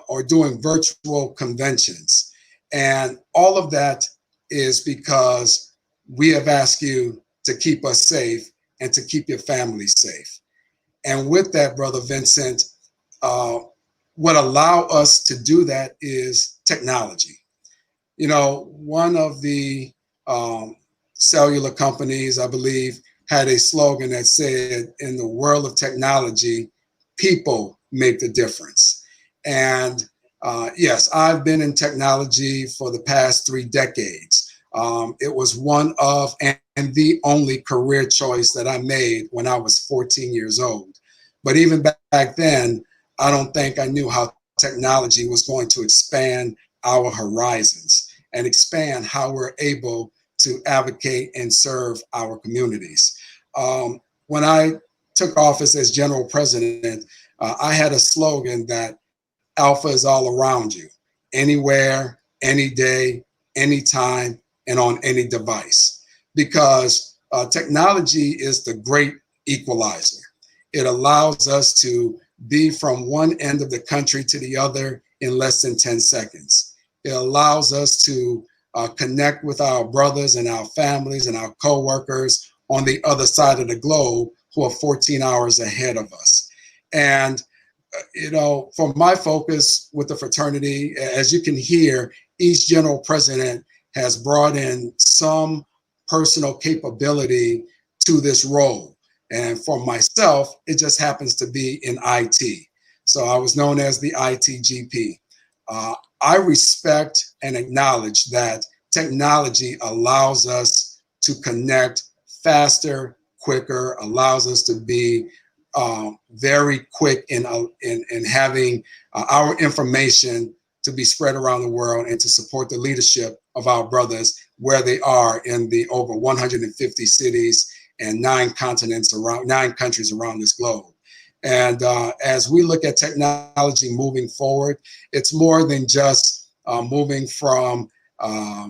or doing virtual conventions. And all of that is because we have asked you to keep us safe and to keep your family safe. And with that, Brother Vincent, what allow us to do that is technology. You know, one of the cellular companies, I believe, had a slogan that said, in the world of technology, people make the difference. And yes, I've been in technology for the past 3 decades. It was one of and the only career choice that I made when I was 14 years old. But even back then, I don't think I knew how technology was going to expand our horizons and expand how we're able to advocate and serve our communities. When I took office as general president, I had a slogan that Alpha is all around you, anywhere, any day, anytime, and on any device. Because technology is the great equalizer. It allows us to be from one end of the country to the other in less than 10 seconds. It allows us to connect with our brothers and our families and our coworkers on the other side of the globe who are 14 hours ahead of us. And, you know, for my focus with the fraternity, as you can hear, each general president has brought in some personal capability to this role. And for myself, it just happens to be in IT. So I was known as the IT GP. I respect and acknowledge that technology allows us to connect faster, quicker, allows us to be very quick in having our information to be spread around the world and to support the leadership of our brothers where they are in the over 150 cities and 9 countries around this globe. And as we look at technology moving forward, it's more than just moving from a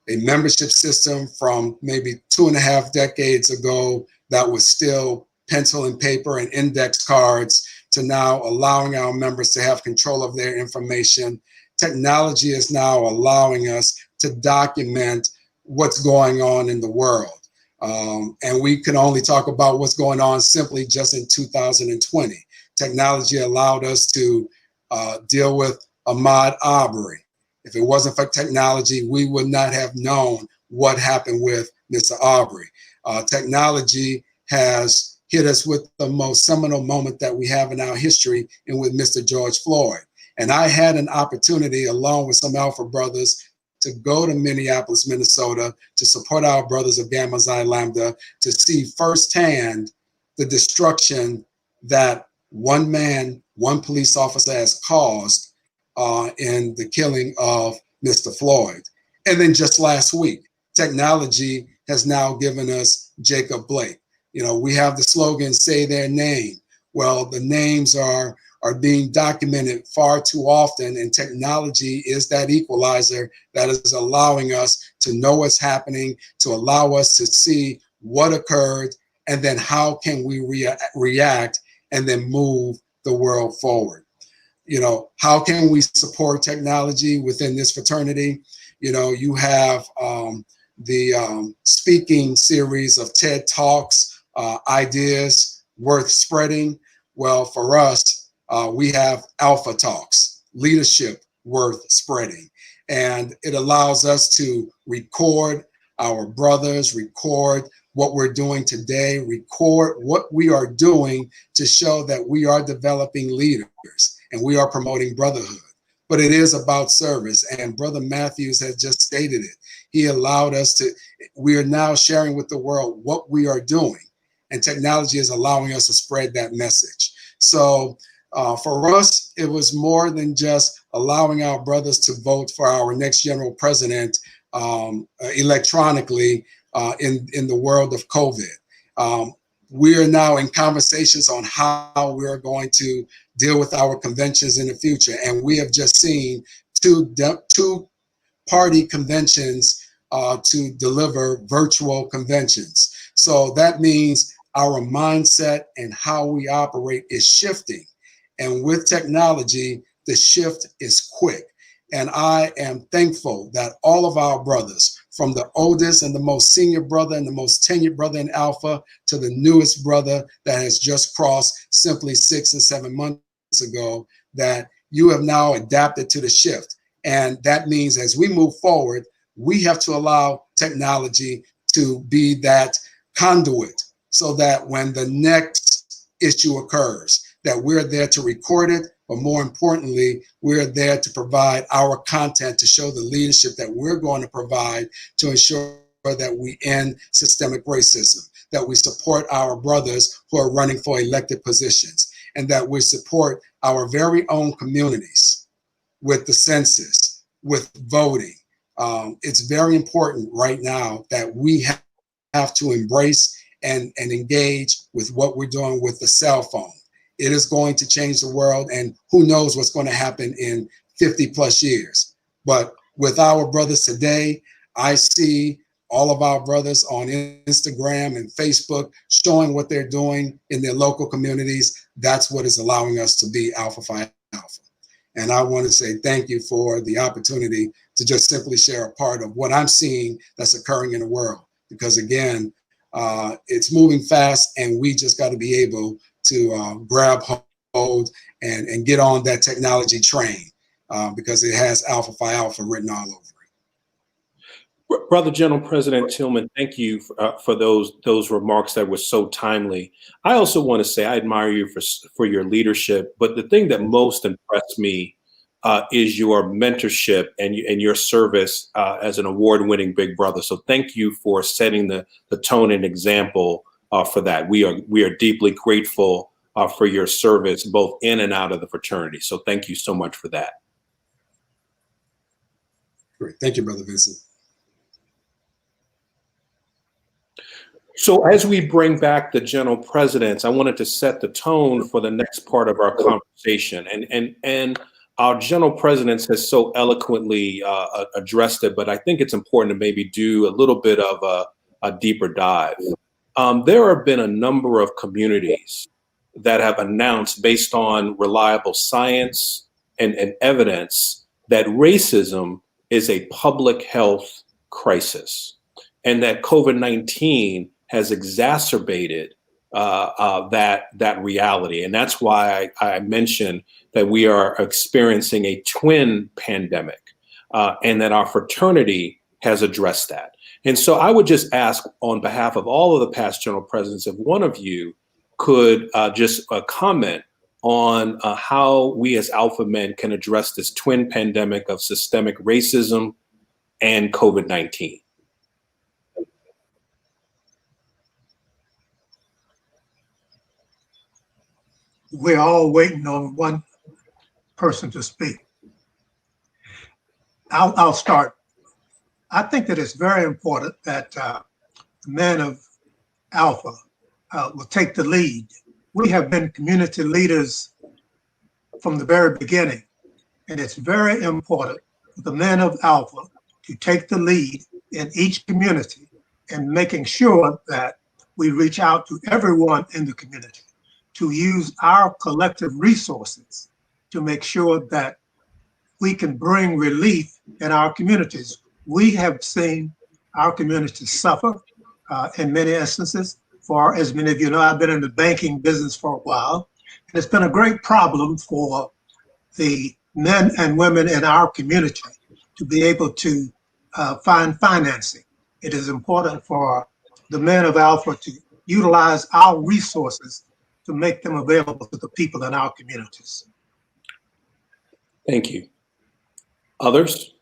membership system from maybe 2.5 decades ago that was still pencil and paper and index cards to now allowing our members to have control of their information. Technology is now allowing us to document what's going on in the world. And we can only talk about what's going on simply just in 2020. Technology allowed us to deal with Ahmaud Arbery. If it wasn't for technology, we would not have known what happened with Mr. Arbery. Technology has hit us with the most seminal moment that we have in our history and with Mr. George Floyd. And I had an opportunity, along with some Alpha brothers, to go to Minneapolis, Minnesota, to support our brothers of Gamma Xi Lambda, to see firsthand the destruction that one man, one police officer has caused in the killing of Mr. Floyd. And then just last week, technology has now given us Jacob Blake. You know, we have the slogan, say their name. Well, the names are being documented far too often, and technology is that equalizer that is allowing us to know what's happening, to allow us to see what occurred, and then how can we react and then move the world forward. You know, how can we support technology within this fraternity? You know, you have the speaking series of TED Talks, ideas worth spreading. Well, for us, we have Alpha Talks, leadership worth spreading. And it allows us to record our brothers, record what we're doing today, record what we are doing to show that we are developing leaders and we are promoting brotherhood. But it is about service. And Brother Matthews has just stated it. He allowed us to, we are now sharing with the world what we are doing. And technology is allowing us to spread that message. So for us, it was more than just allowing our brothers to vote for our next general president electronically in the world of COVID. We are now in conversations on how we are going to deal with our conventions in the future. And we have just seen two party conventions to deliver virtual conventions. So that means our mindset and how we operate is shifting. And with technology, the shift is quick. And I am thankful that all of our brothers, from the oldest and the most senior brother and the most tenured brother in Alpha to the newest brother that has just crossed simply 6 and 7 months ago, that you have now adapted to the shift. And that means as we move forward, we have to allow technology to be that conduit so that when the next issue occurs, that we're there to record it, but more importantly, we're there to provide our content to show the leadership that we're going to provide to ensure that we end systemic racism, that we support our brothers who are running for elected positions. and that we support our very own communities with the census, with voting. It's very important right now that we have to embrace and engage with what we're doing with the cell phone. It is going to change the world, and who knows what's going to happen in 50 plus years. But with our brothers today, I see all of our brothers on Instagram and Facebook showing what they're doing in their local communities. That's what is allowing us to be Alpha Phi Alpha. And I want to say thank you for the opportunity to just simply share a part of what I'm seeing that's occurring in the world. Because again, it's moving fast, and we just got to be able to grab hold and get on that technology train, because it has Alpha Phi Alpha written all over it. Brother General President Tillman, thank you for those remarks that were so timely. I also want to say I admire you for your leadership, but the thing that most impressed me is your mentorship and your service as an award-winning big brother. So thank you for setting the tone and example for that. We are deeply grateful for your service both in and out of the fraternity. So thank you so much for that. Great. Thank you, Brother Vincent. So as we bring back the general presidents, I wanted to set the tone for the next part of our conversation. And our general presidents has so eloquently addressed it, but I think it's important to maybe do a little bit of a deeper dive. There have been a number of communities that have announced, based on reliable science and evidence, that racism is a public health crisis, and that COVID-19 has exacerbated that reality. And that's why I mentioned that we are experiencing a twin pandemic, and that our fraternity has addressed that. And so I would just ask, on behalf of all of the past general presidents, if one of you could just comment on how we as Alpha men can address this twin pandemic of systemic racism and COVID-19. We're all waiting on one person to speak. I'll start. I think that it's very important that the men of Alpha will take the lead. We have been community leaders from the very beginning, and it's very important for the men of Alpha to take the lead in each community and making sure that we reach out to everyone in the community, to use our collective resources to make sure that we can bring relief in our communities. We have seen our communities suffer in many instances. For, as many of you know, I've been in the banking business for a while, and it's been a great problem for the men and women in our community to be able to find financing. It is important for the men of Alpha to utilize our resources to make them available to the people in our communities. Thank you. Others?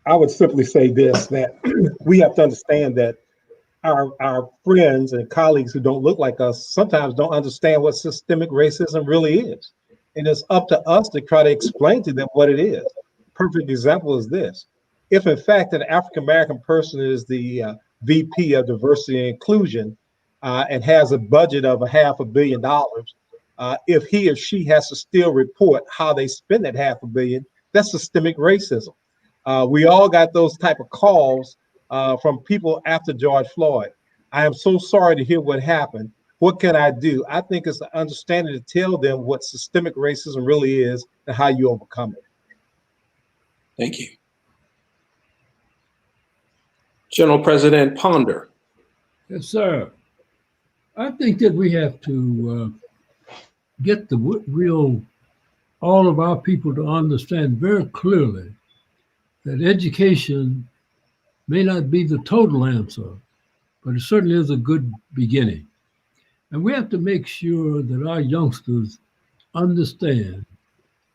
I would simply say this, that we have to understand that our friends and colleagues who don't look like us sometimes don't understand what systemic racism really is. And it's up to us to try to explain to them what it is. Perfect example is this. If in fact an African-American person is the VP of diversity and inclusion and has a budget of $500 million, if he or she has to still report how they spend that $500 million, that's systemic racism. We all got those type of calls from people after George Floyd. I am so sorry to hear what happened. What can I do? I think it's the understanding to tell them what systemic racism really is and how you overcome it. Thank you. General President Ponder. Yes, sir. I think that we have to get all of our people to understand very clearly that education may not be the total answer, but it certainly is a good beginning. And we have to make sure that our youngsters understand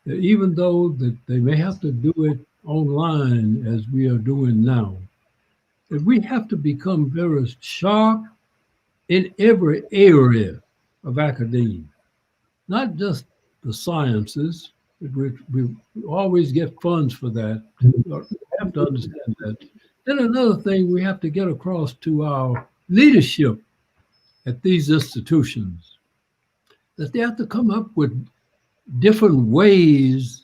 that even though that they may have to do it online as we are doing now, that we have to become very sharp in every area of academia. not just the sciences. We always get funds for that. We have to understand that. Then another thing we have to get across to our leadership at these institutions, that they have to come up with different ways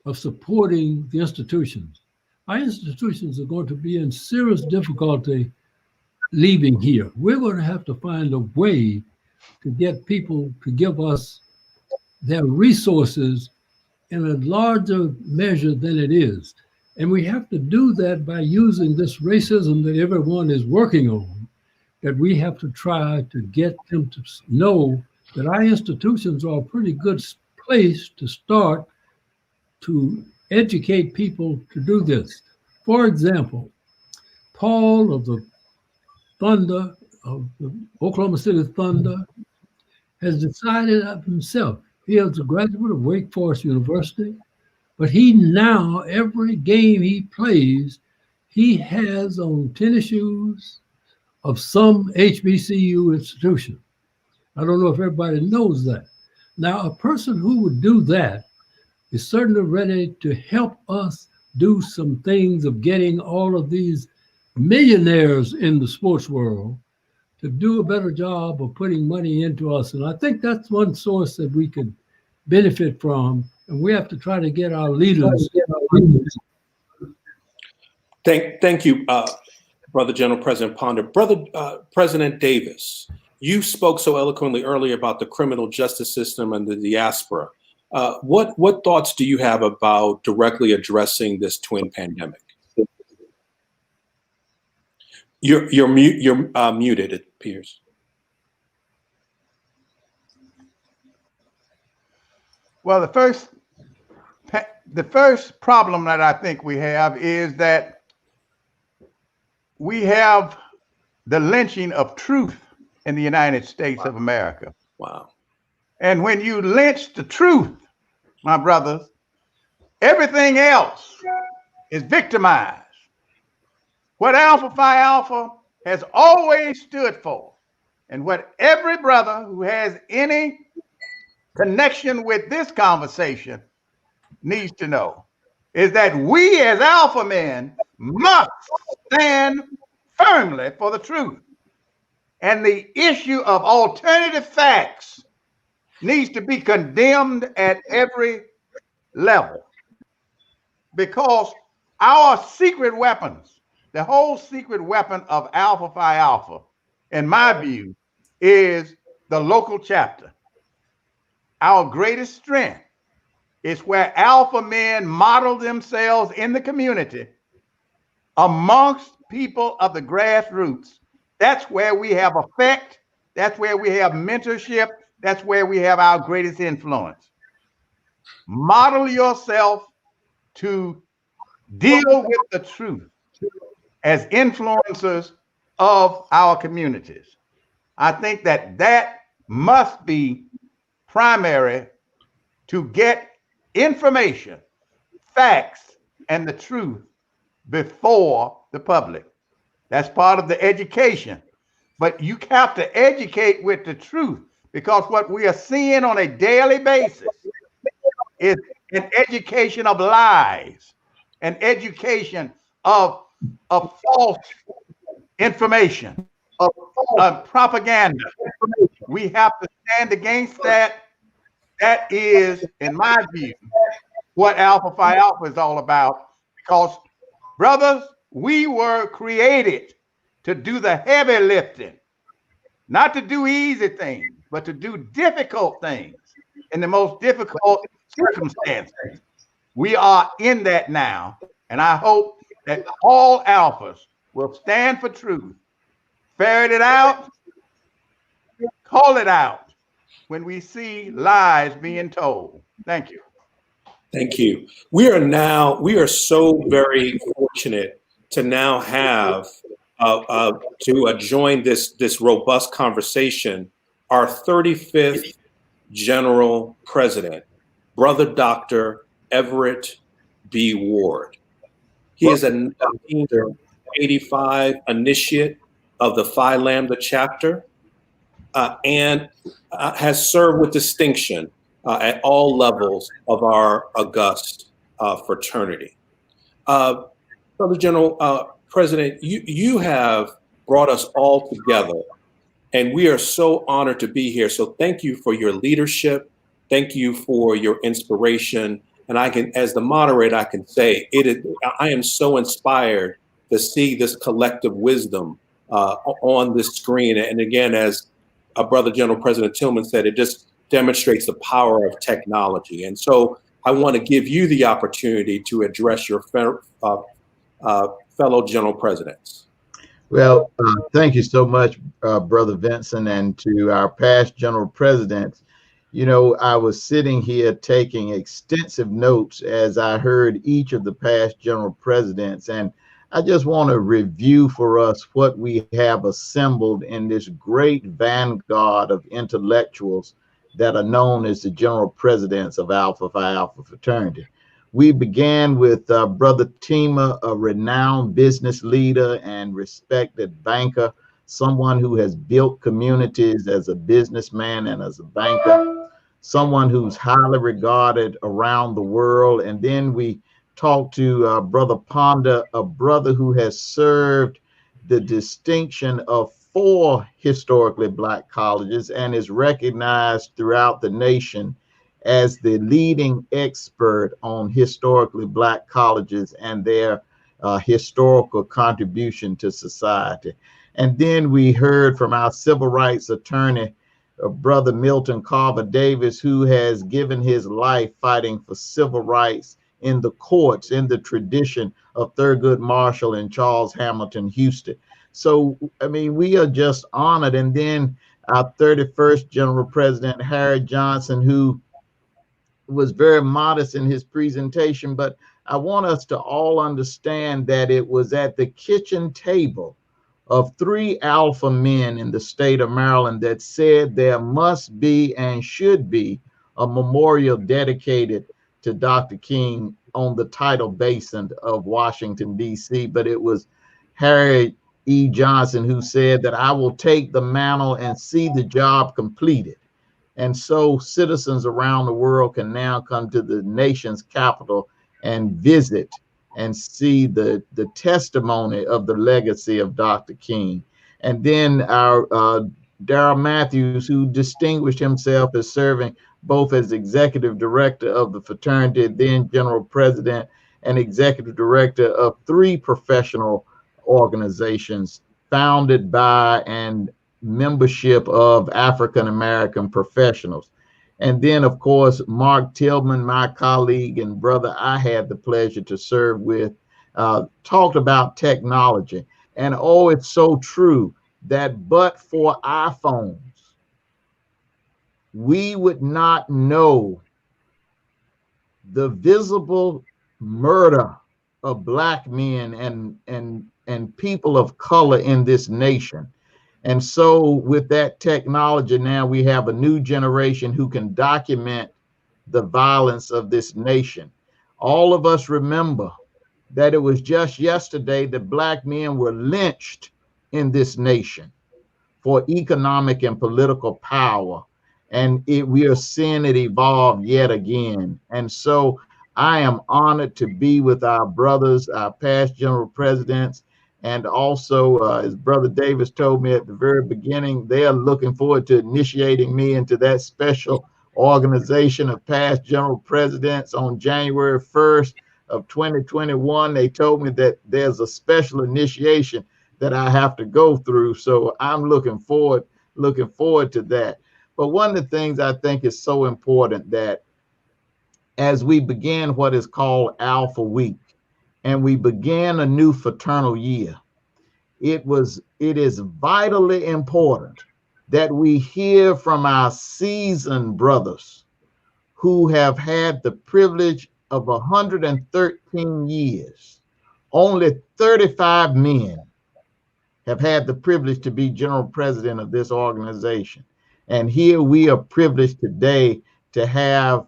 of supporting the institutions. Our institutions are going to be in serious difficulty leaving here. We're going to have to find a way to get people to give us their resources in a larger measure than it is. And we have to do that by using this racism that everyone is working on, that we have to try to get them to know that our institutions are a pretty good place to start to educate people to do this. For example, Paul of the Thunder, of the Oklahoma City Thunder, has decided of himself. He is a graduate of Wake Forest University, but he now, every game he plays, he has on tennis shoes of some HBCU institution. I don't know if everybody knows that. Now, a person who would do that is certainly ready to help us do some things of getting all of these millionaires in the sports world to do a better job of putting money into us. And I think that's one source that we could benefit from. And we have to try to get our leaders. Thank you, Brother General President Ponder. Brother President Davis, you spoke so eloquently earlier about the criminal justice system and the diaspora. What thoughts do you have about directly addressing this twin pandemic? You're muted, it appears. Well, the first problem that I think we have is that we have the lynching of truth in the United States of America. Wow. And when you lynch the truth, my brothers, everything else is victimized. What Alpha Phi Alpha has always stood for, and what every brother who has any connection with this conversation needs to know, is that we as Alpha men must stand firmly for the truth. And the issue of alternative facts needs to be condemned at every level, because our secret weapons, the whole secret weapon of Alpha Phi Alpha, in my view, is the local chapter. Our greatest strength is where Alpha men model themselves in the community amongst people of the grassroots. That's where we have effect. That's where we have mentorship. That's where we have our greatest influence. Model yourself to deal with the truth as influencers of our communities. I think that that must be primary to get information, facts, and the truth before the public. That's part of the education. But you have to educate with the truth, because what we are seeing on a daily basis is an education of lies, an education of false information, of propaganda. We have to stand against that. That is, in my view, what Alpha Phi Alpha is all about. Because, brothers, we were created to do the heavy lifting, not to do easy things, but to do difficult things in the most difficult circumstances. We are in that now, and I hope that all alphas will stand for truth, ferret it out, call it out when we see lies being told. Thank you. Thank you. We are so very fortunate to now have to join this robust conversation, our 35th General President, Brother Dr. Everett B. Ward. He is a 1985 initiate of the Phi Lambda chapter. and has served with distinction at all levels of our august fraternity. Brother General President, you have brought us all together, and we are so honored to be here. So thank you for your leadership. Thank you for your inspiration. And I can, as the moderator, I can say I am so inspired to see this collective wisdom on this screen. And again, as Brother General President Tillman said, it just demonstrates the power of technology. And so I want to give you the opportunity to address your fellow general presidents. Well, thank you so much, Brother Vincent, and to our past general presidents. You know, I was sitting here taking extensive notes as I heard each of the past general presidents, and I just want to review for us what we have assembled in this great vanguard of intellectuals that are known as the general presidents of Alpha Phi Alpha fraternity. We began with Brother Tima, a renowned business leader and respected banker, someone who has built communities as a businessman and as a banker, someone who's highly regarded around the world. And then we talked to Brother Ponda, a brother who has served the distinction of 4 historically Black colleges and is recognized throughout the nation as the leading expert on historically Black colleges and their historical contribution to society. And then we heard from our civil rights attorney, Brother Milton Carver Davis, who has given his life fighting for civil rights in the courts, in the tradition of Thurgood Marshall and Charles Hamilton Houston. So, I mean, we are just honored. And then our 31st General President, Harry Johnson, who was very modest in his presentation, but I want us to all understand that it was at the kitchen table of 3 alpha men in the state of Maryland that said there must be and should be a memorial dedicated to Dr. King on the tidal basin of Washington, D.C. But it was Harry E. Johnson who said that I will take the mantle and see the job completed. And so citizens around the world can now come to the nation's capital and visit and see the testimony of the legacy of Dr. King. And then our Darrell Matthews, who distinguished himself as serving both as executive director of the fraternity, then general president, and executive director of 3 professional organizations founded by and membership of African-American professionals. And then, of course, Mark Tillman, my colleague and brother I had the pleasure to serve with, talked about technology. And oh, it's so true that but for iPhones, we would not know the visible murder of Black men and people of color in this nation. And so with that technology now, we have a new generation who can document the violence of this nation. All of us remember that it was just yesterday that Black men were lynched in this nation for economic and political power. And we are seeing it evolve yet again. And so I am honored to be with our brothers, our past general presidents. And also, as Brother Davis told me at the very beginning, they are looking forward to initiating me into that special organization of past general presidents on January 1st of 2021. They told me that there's a special initiation that I have to go through. So I'm looking forward to that. But one of the things I think is so important that as we begin what is called Alpha Week, and we began a new fraternal year, it is vitally important that we hear from our seasoned brothers who have had the privilege of 113 years. Only 35 men have had the privilege to be general president of this organization. And here we are privileged today to have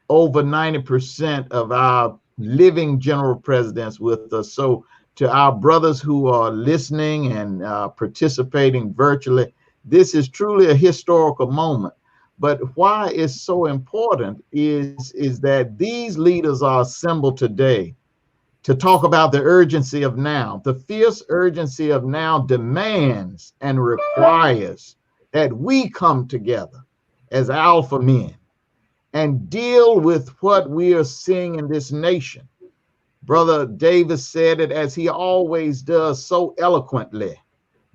over 90% of our living general presidents with us. So to our brothers who are listening and participating virtually, This is truly a historical moment. But why it's so important is that these leaders are assembled today to talk about the urgency of now. The fierce urgency of now demands and requires that we come together as alpha men and deal with what we are seeing in this nation. Brother Davis said it as he always does so eloquently: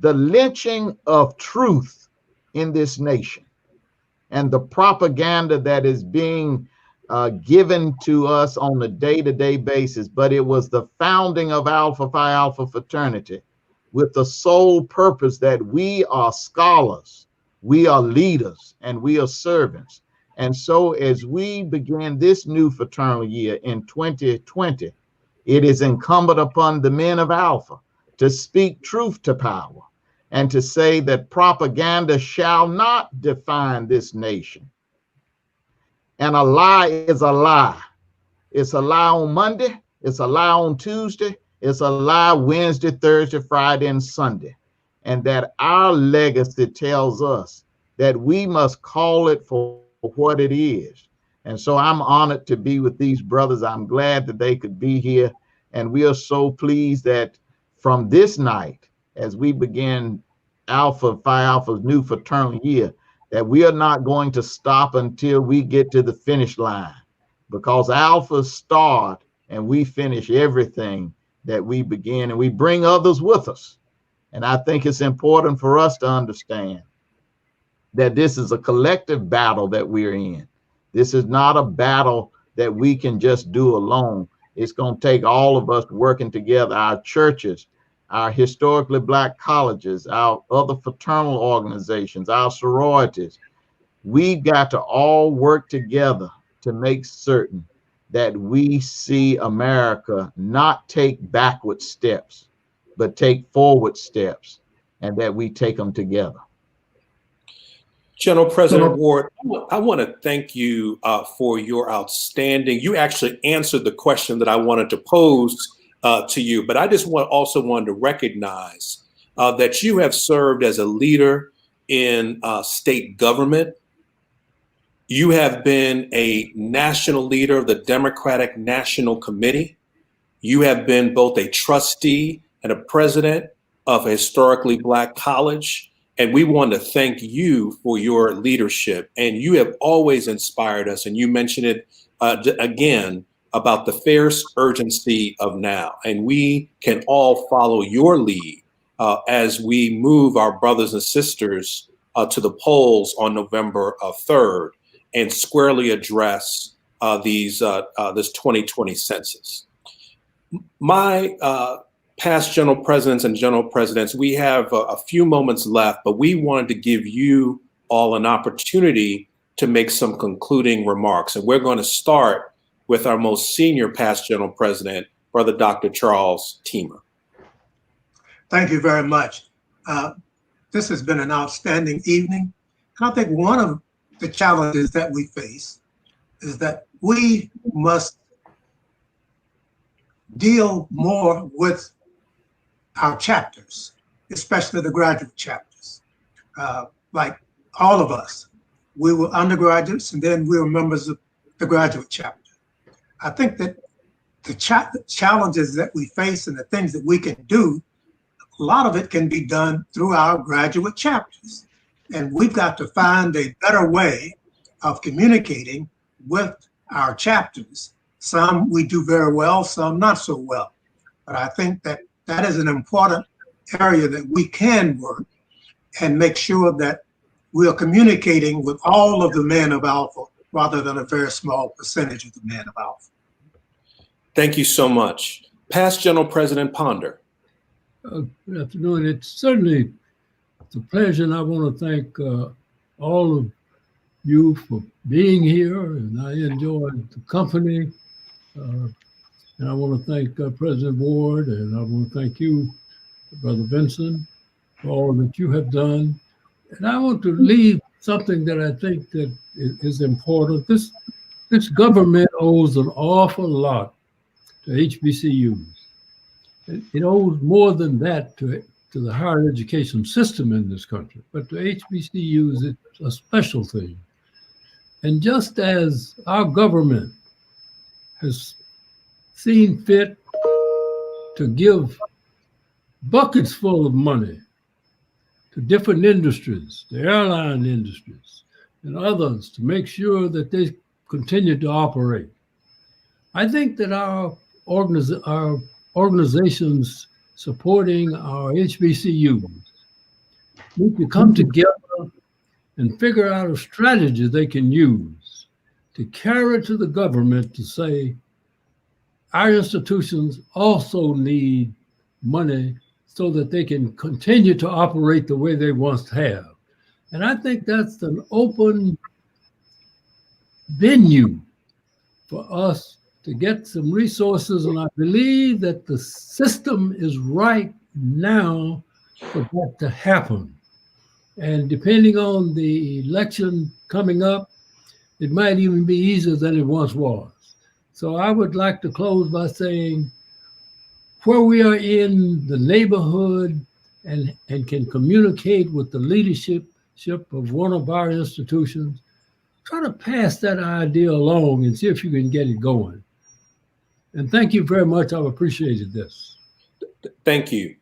the lynching of truth in this nation and the propaganda that is being given to us on a day-to-day basis. But it was the founding of Alpha Phi Alpha fraternity with the sole purpose that we are scholars, we are leaders, and we are servants. And so as we begin this new fraternal year in 2020, it is incumbent upon the men of Alpha to speak truth to power and to say that propaganda shall not define this nation. And a lie is a lie. It's a lie on Monday, it's a lie on Tuesday, it's a lie Wednesday, Thursday, Friday, and Sunday. And that our legacy tells us that we must call it for what it is. And so I'm honored to be with these brothers. I'm glad that they could be here. And we are so pleased that from this night, as we begin Alpha Phi Alpha's new fraternal year, that we are not going to stop until we get to the finish line, because Alphas start and we finish everything that we begin, and we bring others with us. And I think it's important for us to understand that this is a collective battle that we're in. This is not a battle that we can just do alone. It's going to take all of us working together, our churches, our historically Black colleges, our other fraternal organizations, our sororities. We've got to all work together to make certain that we see America not take backward steps, but take forward steps, and that we take them together. General President Ward, I want to thank you for your outstanding, you actually answered the question that I wanted to pose to you, but I just also wanted to recognize that you have served as a leader in state government. You have been a national leader of the Democratic National Committee. You have been both a trustee and a president of a historically Black college. And we want to thank you for your leadership. And you have always inspired us. And you mentioned it again about the fierce urgency of now. And we can all follow your lead as we move our brothers and sisters to the polls on November 3rd and squarely address this 2020 census. My past general presidents and general presidents, we have a few moments left, but we wanted to give you all an opportunity to make some concluding remarks. And we're going to start with our most senior past general president, Brother Dr. Charles Teamer. Thank you very much. This has been an outstanding evening. And I think one of the challenges that we face is that we must deal more with our chapters, especially the graduate chapters. Like all of us, we were undergraduates and then we were members of the graduate chapter. I think that the challenges that we face and the things that we can do, a lot of it can be done through our graduate chapters. And we've got to find a better way of communicating with our chapters. Some we do very well, some not so well. But I think that that is an important area that we can work and make sure that we are communicating with all of the men of Alpha rather than a very small percentage of the men of Alpha. Thank you so much. Past General President Ponder. Good afternoon. It's certainly a pleasure, and I want to thank all of you for being here, and I enjoyed the company. And I want to thank President Ward, and I want to thank you, Brother Vincent, for all that you have done. And I want to leave something that I think that is important. This government owes an awful lot to HBCUs. It owes more than that to to the higher education system in this country, but to HBCUs, it's a special thing. And just as our government has seen fit to give buckets full of money to different industries, the airline industries and others, to make sure that they continue to operate, I think that our organizations supporting our HBCUs need to come together and figure out a strategy they can use to carry to the government to say, our institutions also need money so that they can continue to operate the way they once have. And I think that's an open venue for us to get some resources. And I believe that the system is right now for that to happen. And depending on the election coming up, it might even be easier than it once was. So I would like to close by saying, where we are in the neighborhood and can communicate with the leadership of one of our institutions, try to pass that idea along and see if you can get it going. And thank you very much. I've appreciated this. Thank you.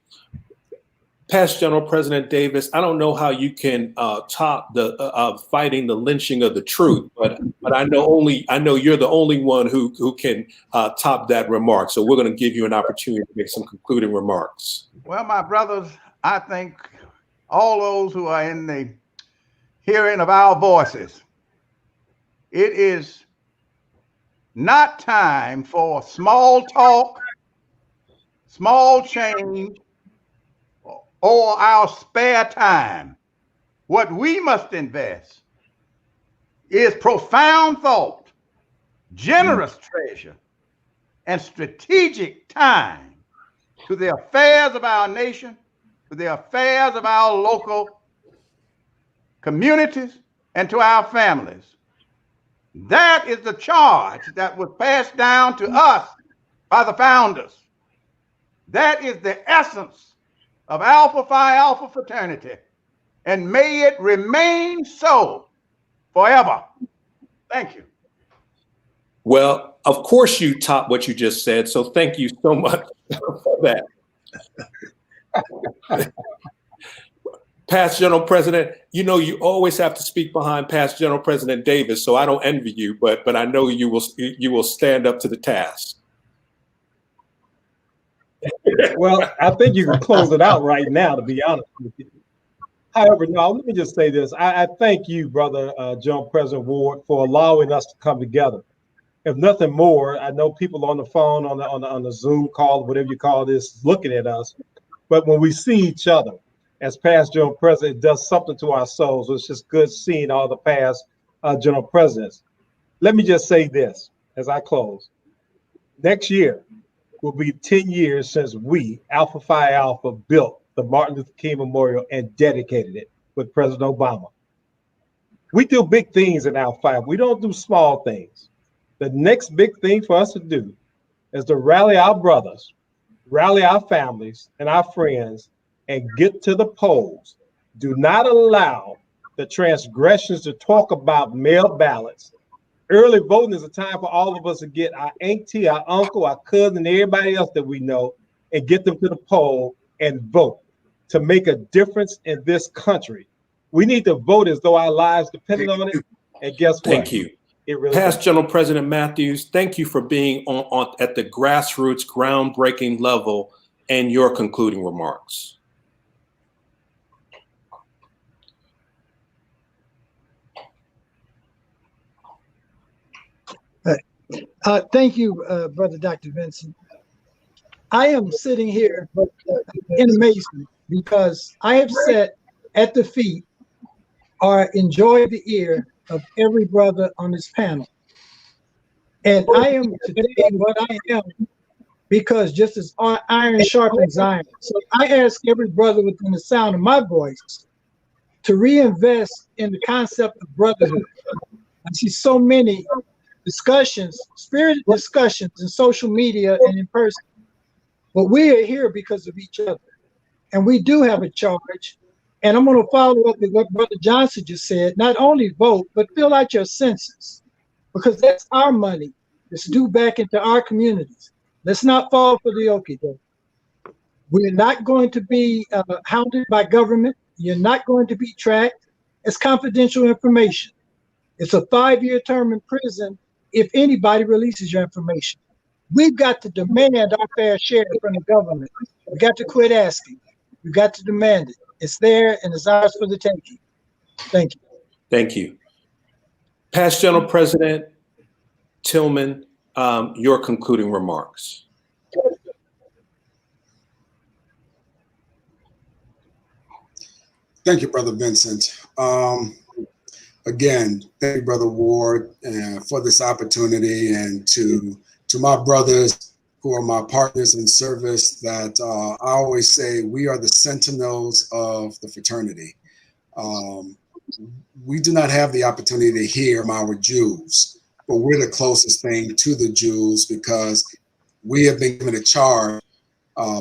Past General President Davis, I don't know how you can top the fighting the lynching of the truth, but I know you're the only one who can top that remark. So we're going to give you an opportunity to make some concluding remarks. Well, my brothers, I think all those who are in the hearing of our voices, it is not time for small talk, small change, or our spare time. What we must invest is profound thought, generous treasure, and strategic time to the affairs of our nation, to the affairs of our local communities, and to our families. That is the charge that was passed down to us by the founders. That is the essence of Alpha Phi Alpha fraternity, and may it remain so forever. Thank you. Well, of course you top what you just said, so thank you so much for that. Past General President, you know you always have to speak behind Past General President Davis, so I don't envy you, but I know you will stand up to the task. Well, I think you can close it out right now, to be honest with you. However, no, let me just say this. I thank you, Brother General President Ward, for allowing us to come together. If nothing more, I know people on the phone, on the Zoom call, whatever you call this, looking at us. But when we see each other, as past General President, it does something to our souls. It's just good seeing all the past General Presidents. Let me just say this as I close. Next year will be 10 years since we, Alpha Phi Alpha, built the Martin Luther King Memorial and dedicated it with President Obama. We do big things in Alpha Phi. We don't do small things. The next big thing for us to do is to rally our brothers, rally our families and our friends, and get to the polls. Do not allow the transgressions to talk about mail ballots. Early voting is a time for all of us to get our auntie, our uncle, our cousin, and everybody else that we know, and get them to the poll and vote to make a difference in this country. We need to vote as though our lives depended on it. And guess what? Thank you. It really Past General President Matthews, thank you for being on at the grassroots, groundbreaking level and your concluding remarks. Thank you, Brother Dr. Vincent. I am sitting here in amazement because I have sat at the feet or enjoyed the ear of every brother on this panel. And I am today what I am because just as iron sharpens iron. So I ask every brother within the sound of my voice to reinvest in the concept of brotherhood. I see so many discussions, spirited discussions in social media and in person. But we are here because of each other. and we do have a charge. And I'm going to follow up with what Brother Johnson just said. Not only vote, but fill out your census, because that's our money. It's due back into our communities. Let's not fall for the okie doke. We're not going to be hounded by government. You're not going to be tracked. It's confidential information. It's a 5-year term in prison if anybody releases your information. We've got to demand our fair share from the government. We've got to quit asking. We've got to demand it. It's there and it's ours for the taking. Thank you. Thank you. Past General President Tillman, your concluding remarks. Thank you, Brother Vincent. Again, thank you, Brother Ward, for this opportunity, and to my brothers who are my partners in service, that I always say we are the sentinels of the fraternity. We do not have the opportunity to hear our Jews, but we're the closest thing to the Jews because we have been given a charge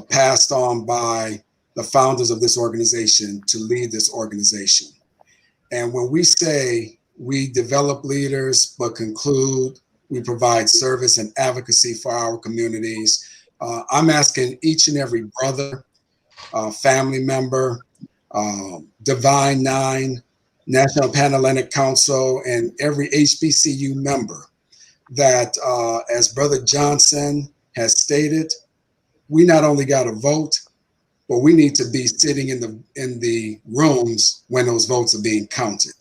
passed on by the founders of this organization to lead this organization. And when we say we develop leaders, but conclude we provide service and advocacy for our communities, I'm asking each and every brother, family member, Divine Nine, National Panelist Council, and every HBCU member that, as Brother Johnson has stated, we not only got to vote, but we need to be sitting in the rooms when those votes are being counted.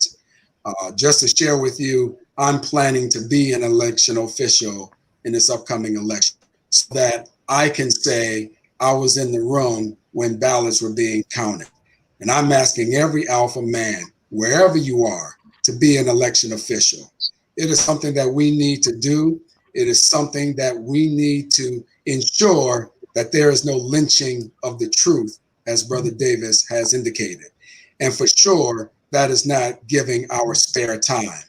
Just to share with you, I'm planning to be an election official in this upcoming election so that I can say I was in the room when ballots were being counted. And I'm asking every alpha man, wherever you are, to be an election official. It is something that we need to do. It is something that we need to ensure that there is no lynching of the truth, as Brother Davis has indicated. And for sure, that is not giving our spare time.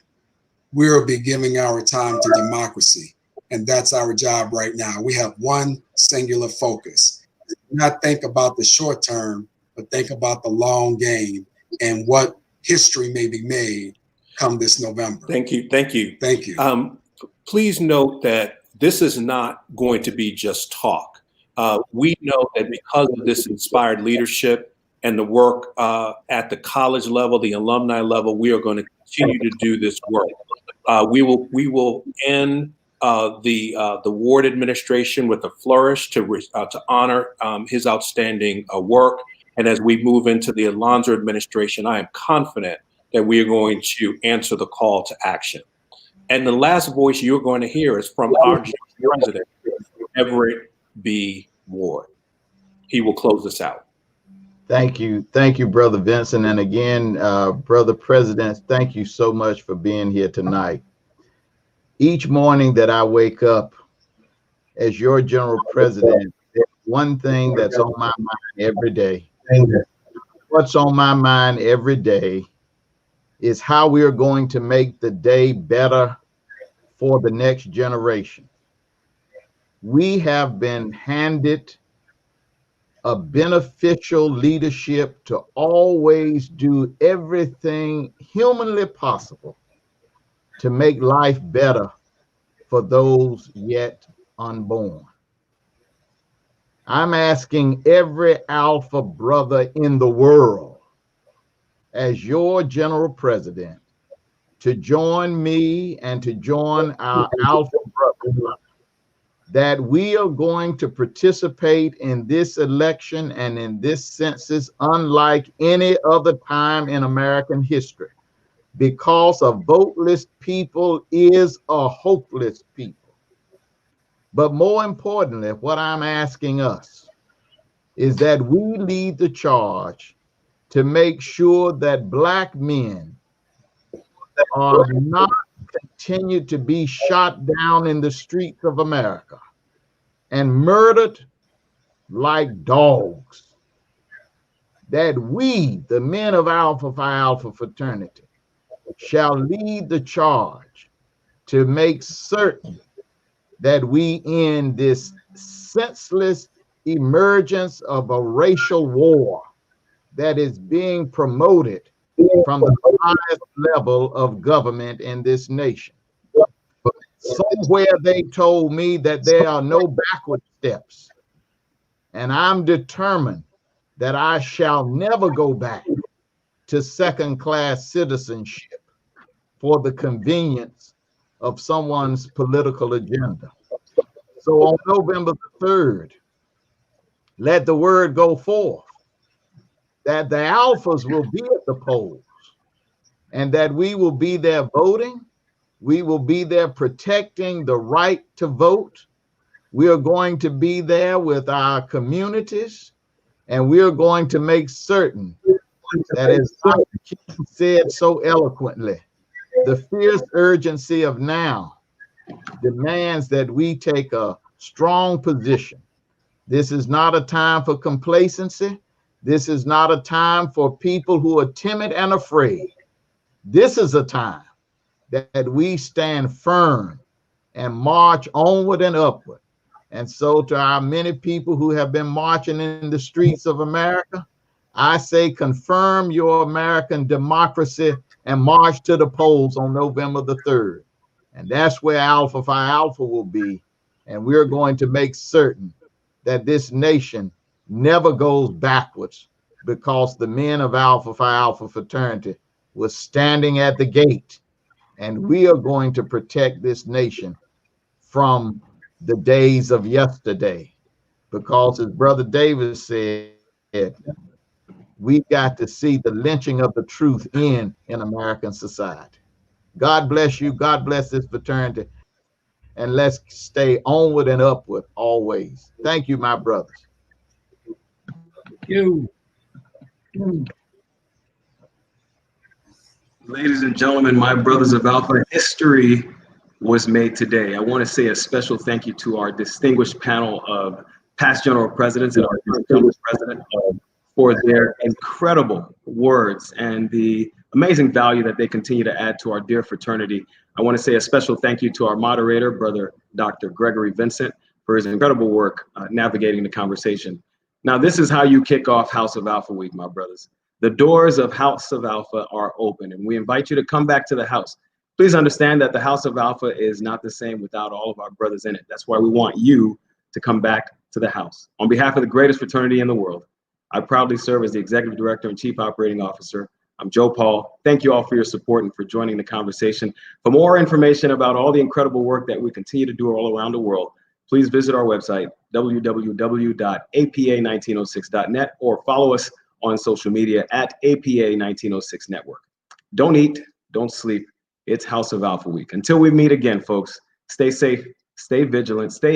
We'll be giving our time to democracy. And that's our job right now. We have one singular focus. Not think about the short term, but think about the long game and what history may be made come this November. Thank you. Thank you. Thank you. Please note that this is not going to be just talk. We know that because of this inspired leadership and the work at the college level, the alumni level, we are going to continue to do this work. We will end the Ward administration with a flourish to honor his outstanding work. And as we move into the Alonzo administration, I am confident that we are going to answer the call to action. And the last voice you're going to hear is from our president, Everett B. Ward. He will close us out. Thank you, Brother Vincent. And again, Brother President, thank you so much for being here tonight. Each morning that I wake up as your General President, there's one thing that's on my mind every day. What's on my mind every day is how we are going to make the day better for the next generation. We have been handed a beneficial leadership to always do everything humanly possible to make life better for those yet unborn. I'm asking every alpha brother in the world, as your General President, to join me and to join our alpha brothers, that we are going to participate in this election and in this census unlike any other time in American history, because a voteless people is a hopeless people. But more importantly, what I'm asking us is that we lead the charge to make sure that Black men are not continued to be shot down in the streets of America and murdered like dogs. That we, the men of Alpha Phi Alpha fraternity, shall lead the charge to make certain that we end this senseless, emergence of a racial war that is being promoted from the highest level of government in this nation. Somewhere they told me that there are no backward steps, and I'm determined that I shall never go back to second-class citizenship for the convenience of someone's political agenda. So on November the 3rd, let the word go forth that the alphas will be at the polls and that we will be there voting. We will be there protecting the right to vote. We are going to be there with our communities, and we are going to make certain that, as Dr. King said so eloquently, the fierce urgency of now demands that we take a strong position. This is not a time for complacency. This is not a time for people who are timid and afraid. This is a time that we stand firm and march onward and upward. And so to our many people who have been marching in the streets of America, I say confirm your American democracy and march to the polls on November the 3rd. And that's where Alpha Phi Alpha will be. And we're going to make certain that this nation never goes backwards, because the men of Alpha Phi Alpha fraternity was standing at the gate, and we are going to protect this nation from the days of yesterday, because as Brother Davis said, we got to see the lynching of the truth in American society. God bless you. God bless this fraternity. And let's stay onward and upward always. Thank you, my brothers. Thank you. Ladies and gentlemen, my brothers of Alpha, history was made today. I want to say a special thank you to our distinguished panel of past general presidents and our distinguished president for their incredible words and the amazing value that they continue to add to our dear fraternity. I want to say a special thank you to our moderator, Brother Dr. Gregory Vincent, for his incredible work navigating the conversation. Now, this is how you kick off House of Alpha Week, my brothers. The doors of House of Alpha are open, and we invite you to come back to the house. Please understand that the House of Alpha is not the same without all of our brothers in it. That's why we want you to come back to the house. On behalf of the greatest fraternity in the world, I proudly serve as the Executive Director and Chief Operating Officer. I'm Joe Paul. Thank you all for your support and for joining the conversation. For more information about all the incredible work that we continue to do all around the world, please visit our website, www.apa1906.net, or follow us on social media at APA1906 Network. Don't eat, don't sleep. It's House of Alpha Week. Until we meet again, folks, stay safe, stay vigilant, stay healthy.